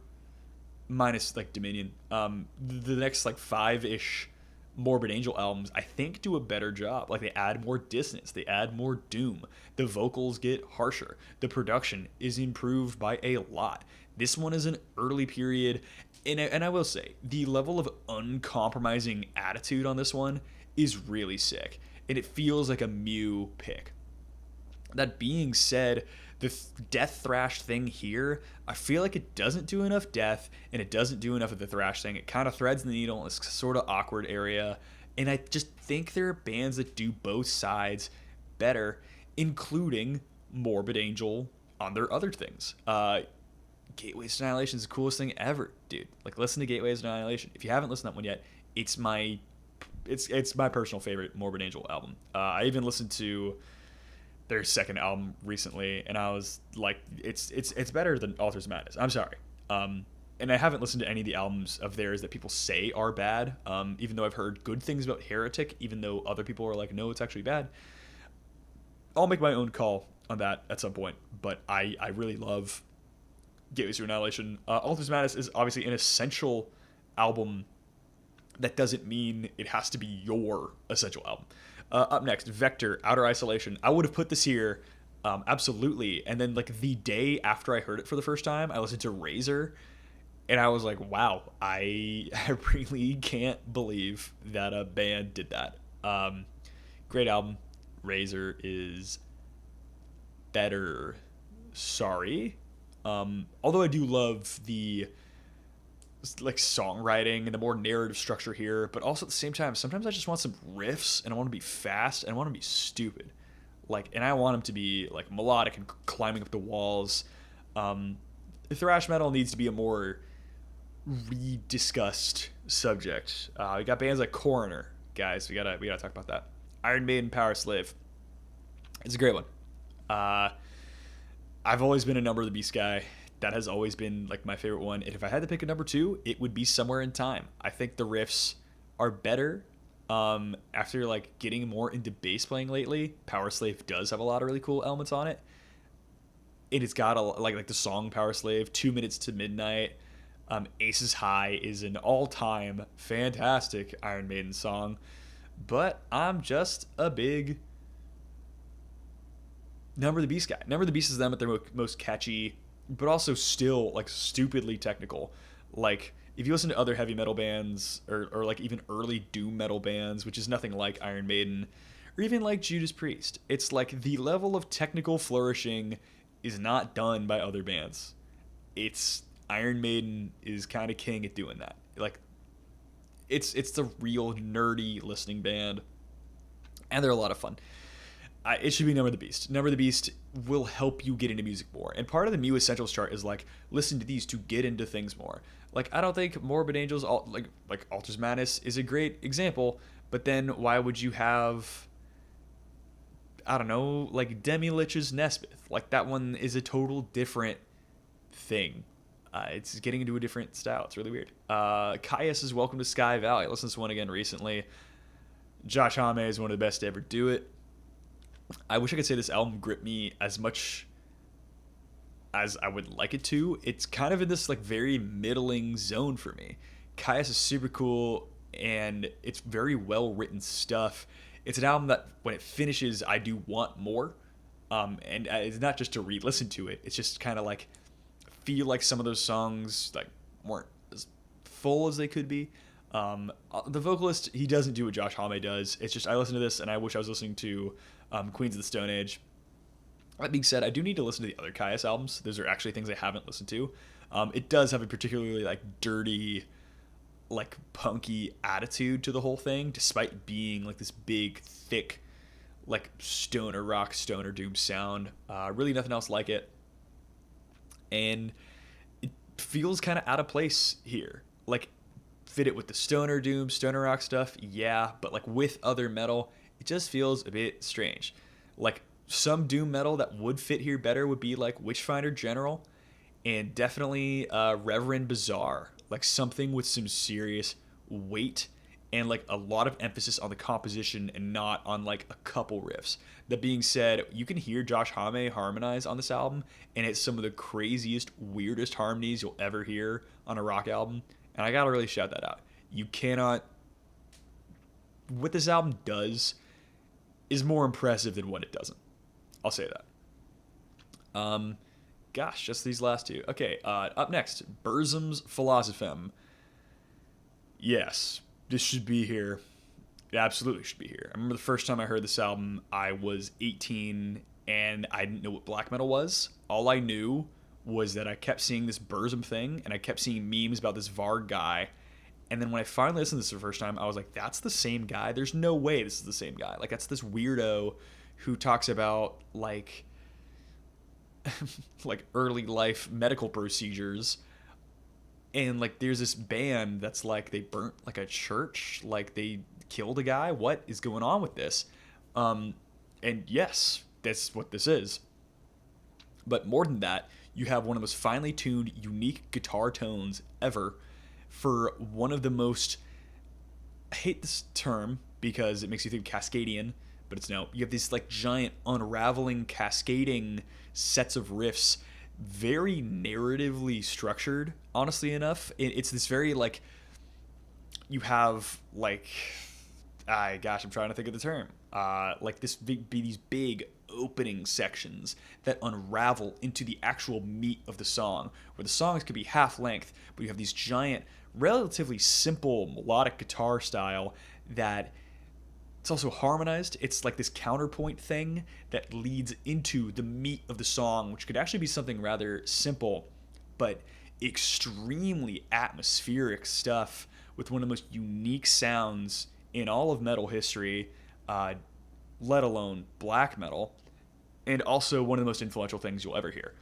minus like Dominion. The next like five ish Morbid Angel albums, I think, do a better job. Like they add more dissonance, they add more doom. The vocals get harsher. The production is improved by a lot. This one is an early period, and I will say the level of uncompromising attitude on this one is really sick, and it feels like a Mew pick. That being said, the death thrash thing here, I feel like it doesn't do enough death and it doesn't do enough of the thrash thing. It kind of threads the needle in this sort of awkward area. And I just think there are bands that do both sides better, including Morbid Angel on their other things. Gateways to Annihilation is the coolest thing ever, dude. Like, listen to Gateways to Annihilation. If you haven't listened to that one yet, it's my personal favorite Morbid Angel album. I even listened to their second album recently, and I was like, it's better than Altars Madness. I'm sorry. And I haven't listened to any of the albums of theirs that people say are bad, even though I've heard good things about Heretic, even though other people are like, no, it's actually bad. I'll make my own call on that at some point, but I really love Gateways to Annihilation. Altars Madness is obviously an essential album. That doesn't mean it has to be your essential album. Up next, Vector, Outer Isolation. I would have put this here, absolutely. And then, like, the day after I heard it for the first time, I listened to Razor, and I was like, wow, I really can't believe that a band did that. Great album. Razor is better. Sorry. Although I do love the like songwriting and the more narrative structure here, but also at the same time, sometimes I just want some riffs and I want to be fast and I want to be stupid, like, and I want them to be like melodic and climbing up the walls. Thrash metal needs to be a more rediscussed subject. We got bands like Coroner, guys. We gotta talk about that. Iron Maiden, Power Slave. It's a great one. I've always been a Number of the Beast guy. That has always been like my favorite one. And if I had to pick a number two, it would be Somewhere in Time. I think the riffs are better. After like getting more into bass playing lately, Power Slave does have a lot of really cool elements on it. And it's got a like the song Power Slave, 2 Minutes to Midnight. Aces High is an all-time fantastic Iron Maiden song. But I'm just a big Number of the Beast guy. Number of the Beast is them at their most catchy, but also still like stupidly technical. Like if you listen to other heavy metal bands or like even early doom metal bands, which is nothing like Iron Maiden, or even like Judas Priest, it's like the level of technical flourishing is not done by other bands. It's Iron Maiden is kind of king at doing that. Like it's the real nerdy listening band, and they're a lot of fun. It should be Number of the Beast. Number of the Beast will help you get into music more. And part of the Mew Essentials chart is like, listen to these to get into things more. Like, I don't think Morbid Angels, like Altars Madness is a great example, but then why would you have, I don't know, like Demi Lich's Nesmith? Like, that one is a total different thing. It's getting into a different style. It's really weird. Caius is Welcome to Sky Valley. I listened to this one again recently. Josh Homme is one of the best to ever do it. I wish I could say this album gripped me as much as I would like it to. It's kind of in this like very middling zone for me. Caius is super cool and it's very well written stuff. It's an album that when it finishes, I do want more. And it's not just to re-listen to it. It's just kind of like feel like some of those songs like weren't as full as they could be. The vocalist, he doesn't do what Josh Homme does. It's just I listen to this and I wish I was listening to Queens of the Stone Age. That being said, I do need to listen to the other Caius albums. Those are actually things I haven't listened to. It does have a particularly like dirty, like punky attitude to the whole thing, despite being like this big, thick, like stoner rock, stoner doom sound. Really nothing else like it. And it feels kind of out of place here. Like, fit it with the stoner doom, stoner rock stuff, yeah, but like with other metal, it just feels a bit strange. Like some doom metal that would fit here better would be like Witchfinder General, and definitely Reverend Bizarre, like something with some serious weight and like a lot of emphasis on the composition and not on like a couple riffs. That being said, you can hear Josh Homme harmonize on this album, and it's some of the craziest, weirdest harmonies you'll ever hear on a rock album. And I gotta really shout that out. You cannot. What this album does is more impressive than what it doesn't. I'll say that. Gosh, just these last two. Okay, up next, Burzum's Philosopheme. Yes, this should be here. It absolutely should be here. I remember the first time I heard this album, I was 18 and I didn't know what black metal was. All I knew was that I kept seeing this Burzum thing and I kept seeing memes about this Varg guy. And then when I finally listened to this the first time, I was like, that's the same guy? There's no way this is the same guy. Like, that's this weirdo who talks about, like, like early life medical procedures, and like there's this band that's like they burnt like a church, like they killed a guy. What is going on with this? And yes, that's what this is. But more than that, you have one of the most finely tuned, unique guitar tones ever for one of the most, I hate this term because it makes you think Cascadian, but it's no. You have these like giant unraveling, cascading sets of riffs, very narratively structured. Honestly enough, it's this very like you have like, gosh, I'm trying to think of the term. Like this be these big opening sections that unravel into the actual meat of the song, where the songs could be half length, but you have these giant, relatively simple melodic guitar style that it's also harmonized. It's like this counterpoint thing that leads into the meat of the song, which could actually be something rather simple, but extremely atmospheric stuff with one of the most unique sounds in all of metal history, let alone black metal, and also one of the most influential things you'll ever hear.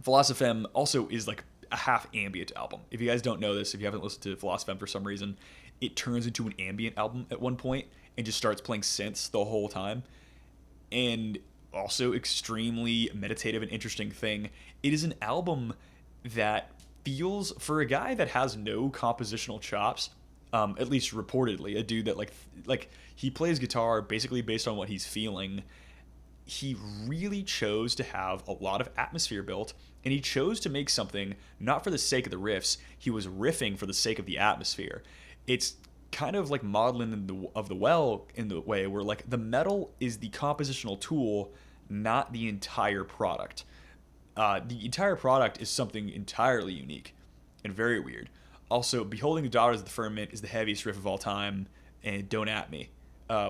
Philosopheme also is like a half ambient album. If you guys don't know this, if you haven't listened to Philosopheme for some reason, it turns into an ambient album at one point and just starts playing synths the whole time. And also extremely meditative and interesting thing, it is an album that feels, for a guy that has no compositional chops, at least reportedly, a dude that like he plays guitar basically based on what he's feeling. He really chose to have a lot of atmosphere built, and he chose to make something not for the sake of the riffs. He was riffing for the sake of the atmosphere. It's kind of like modeling of the well in the way where like the metal is the compositional tool, not the entire product. The entire product is something entirely unique and very weird. Also, Beholding the Daughters of the Firmament is the heaviest riff of all time, and Don't At Me,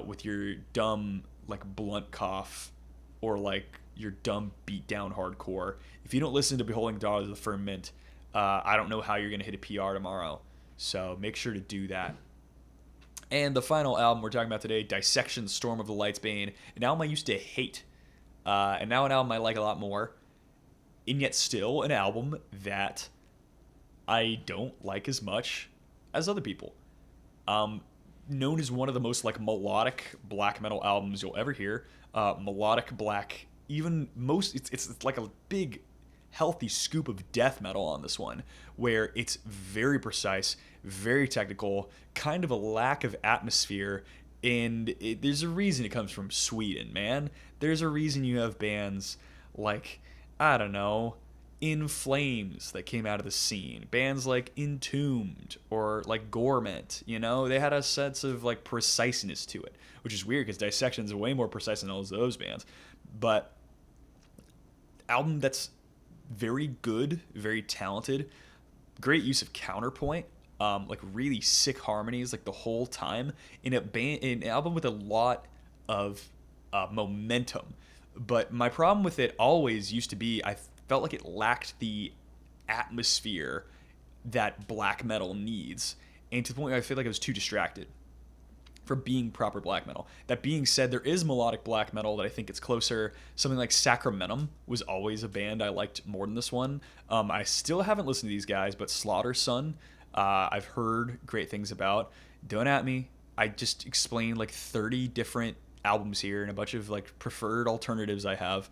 with your dumb like blunt cough or like your dumb beat down hardcore. If you don't listen to Beholding the Daughters of the Firmament, I don't know how you're gonna hit a PR tomorrow. So make sure to do that. And the final album we're talking about today, Dissection, Storm of the Light's Bane, an album I used to hate, and now an album I like a lot more, and yet still an album that I don't like as much as other people. Known as one of the most like melodic black metal albums you'll ever hear. Melodic black, even most, it's like a big healthy scoop of death metal on this one, where it's very precise, very technical, kind of a lack of atmosphere, and there's a reason it comes from Sweden, man. There's a reason you have bands like, I don't know, In Flames that came out of the scene, bands like Entombed or like Gorement, you know, they had a sense of like preciseness to it, which is weird because Dissection's way more precise than all of those bands. But album that's very good, very talented, great use of counterpoint, like really sick harmonies like the whole time in an album with a lot of momentum. But my problem with it always used to be I felt like it lacked the atmosphere that black metal needs, and to the point where I feel like I was too distracted from being proper black metal. That being said, there is melodic black metal that I think it's closer. Something like Sacramentum was always a band I liked more than this one. I still haven't listened to these guys, but Slaughter Son, I've heard great things about. Don't At Me, I just explained like 30 different albums here and a bunch of like preferred alternatives I have.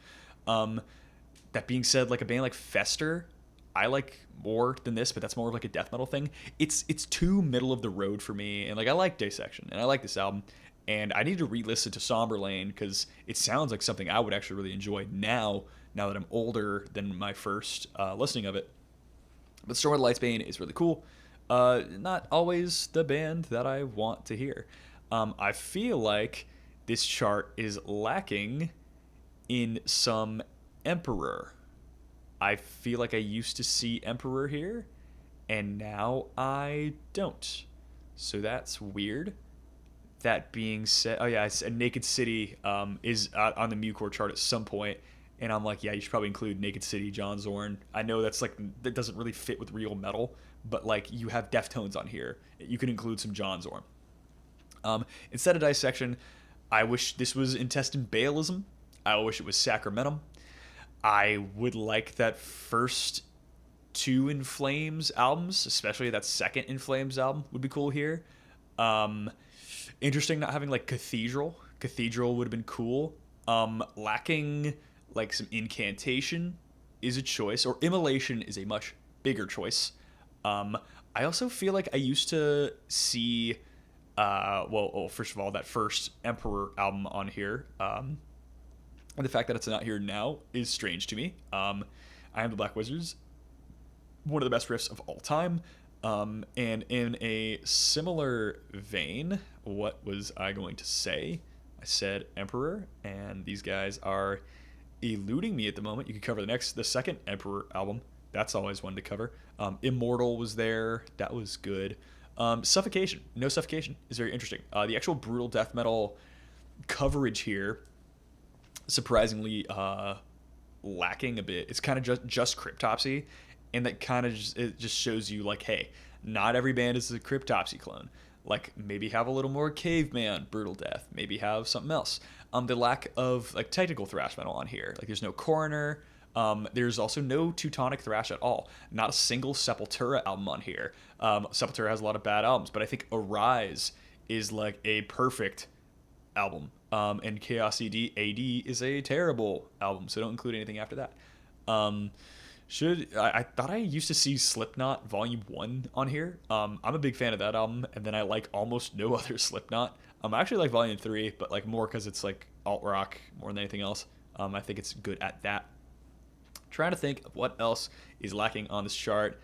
That being said, like a band like Fester, I like more than this, but that's more of like a death metal thing. It's too middle of the road for me, and like I like Dissection and I like this album, and I need to re-listen to Somberlane because it sounds like something I would actually really enjoy now. Now that I'm older than my first listening of it, but Storm of the Light's Bane is really cool. Not always the band that I want to hear. I feel like this chart is lacking in some Emperor. I feel like I used to see Emperor here, and now I don't. So that's weird. That being said, oh yeah, a Naked City is on the Mucor chart at some point, and I'm like, yeah, you should probably include Naked City, John Zorn. I know that's like that doesn't really fit with real metal, but like you have Deftones on here, you can include some John Zorn. Instead of Dissection, I wish this was Intestine Baalism. I wish it was Sacramentum. I would like that first two In Flames albums, especially that second In Flames album would be cool here. Um, Interesting not having like Cathedral. Cathedral would have been cool. Lacking like some Incantation is a choice, or Immolation is a much bigger choice. I also feel like I used to see, first of all, that first Emperor album on here. And the fact that it's not here now is strange to me. I Am the Black Wizards, one of the best riffs of all time. And in a similar vein, what was I going to say? I said Emperor, and these guys are eluding me at the moment. You could cover the second Emperor album. That's always one to cover. Immortal was there. That was good. Suffocation. No Suffocation is very interesting. The actual brutal death metal coverage here, surprisingly lacking a bit. It's kind of just Cryptopsy, and that kind of just shows you like, hey, not every band is a Cryptopsy clone. Like maybe have a little more Caveman brutal death, maybe have something else. The lack of like technical thrash metal on here, like there's no Coroner. There's also no Teutonic thrash at all. Not a single Sepultura album on here. Sepultura has a lot of bad albums, but I think Arise is like a perfect album. And Chaos AD is a terrible album, so don't include anything after that. I thought I used to see Slipknot Volume 1 on here. I'm a big fan of that album, and then I like almost no other Slipknot. I actually like Volume 3, but like more because it's like alt rock more than anything else. I think it's good at that. Trying to think of what else is lacking on this chart.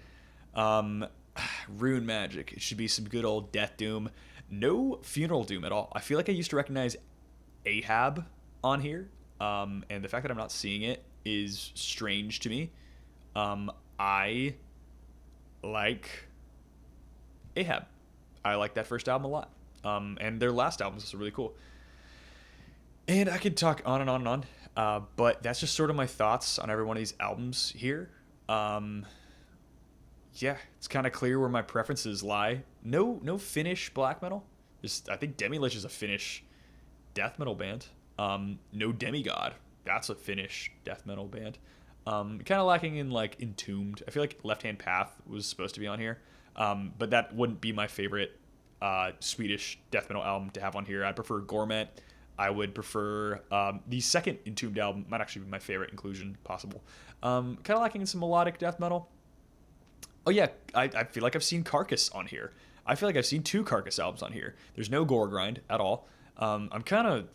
Rune Magic. It should be some good old Death Doom. No Funeral Doom at all. I feel like I used to recognize Ahab on here, and the fact that I'm not seeing it is strange to me. I like Ahab. I like that first album a lot. And their last album was really cool. And I could talk on and on and on, but that's just sort of my thoughts on every one of these albums here. Yeah, it's kind of clear where my preferences lie. No Finnish black metal. I think Demilich is a Finnish death metal band. No Demigod. That's a Finnish death metal band. Kind of lacking in like Entombed. I feel like Left Hand Path was supposed to be on here, but that wouldn't be my favorite Swedish death metal album to have on here. I prefer Gormet. I would prefer the second Entombed album. Might actually be my favorite inclusion possible. Kind of lacking in some melodic death metal. Oh yeah, I feel like I've seen Carcass on here. I feel like I've seen 2 Carcass albums on here. There's no Gore Grind at all. I'm kind of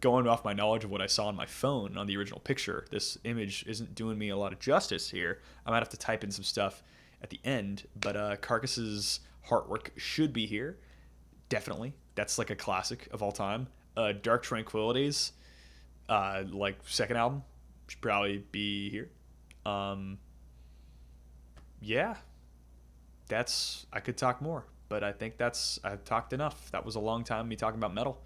going off my knowledge of what I saw on my phone on the original picture. This image isn't doing me a lot of justice here. I might have to type in some stuff at the end, but Carcass's Heartwork should be here. Definitely. That's like a classic of all time. Dark Tranquillities, like second album, should probably be here. Yeah. I could talk more, but I think I've talked enough. That was a long time me talking about metal.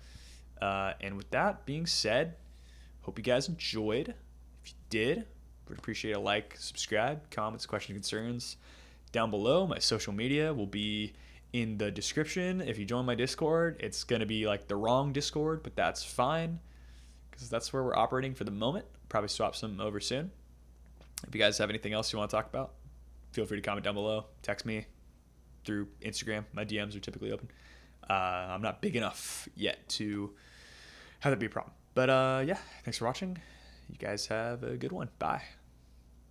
And with that being said, hope you guys enjoyed. If you did, would appreciate a like, subscribe, comments, questions, concerns down below. My social media will be in the description. If you join my Discord, it's going to be like the wrong Discord, but that's fine because that's where we're operating for the moment. Probably swap some over soon. If you guys have anything else you want to talk about, feel free to comment down below. Text me through Instagram. My DMs are typically open. I'm not big enough yet to have that be a problem. But yeah, thanks for watching. You guys have a good one. Bye.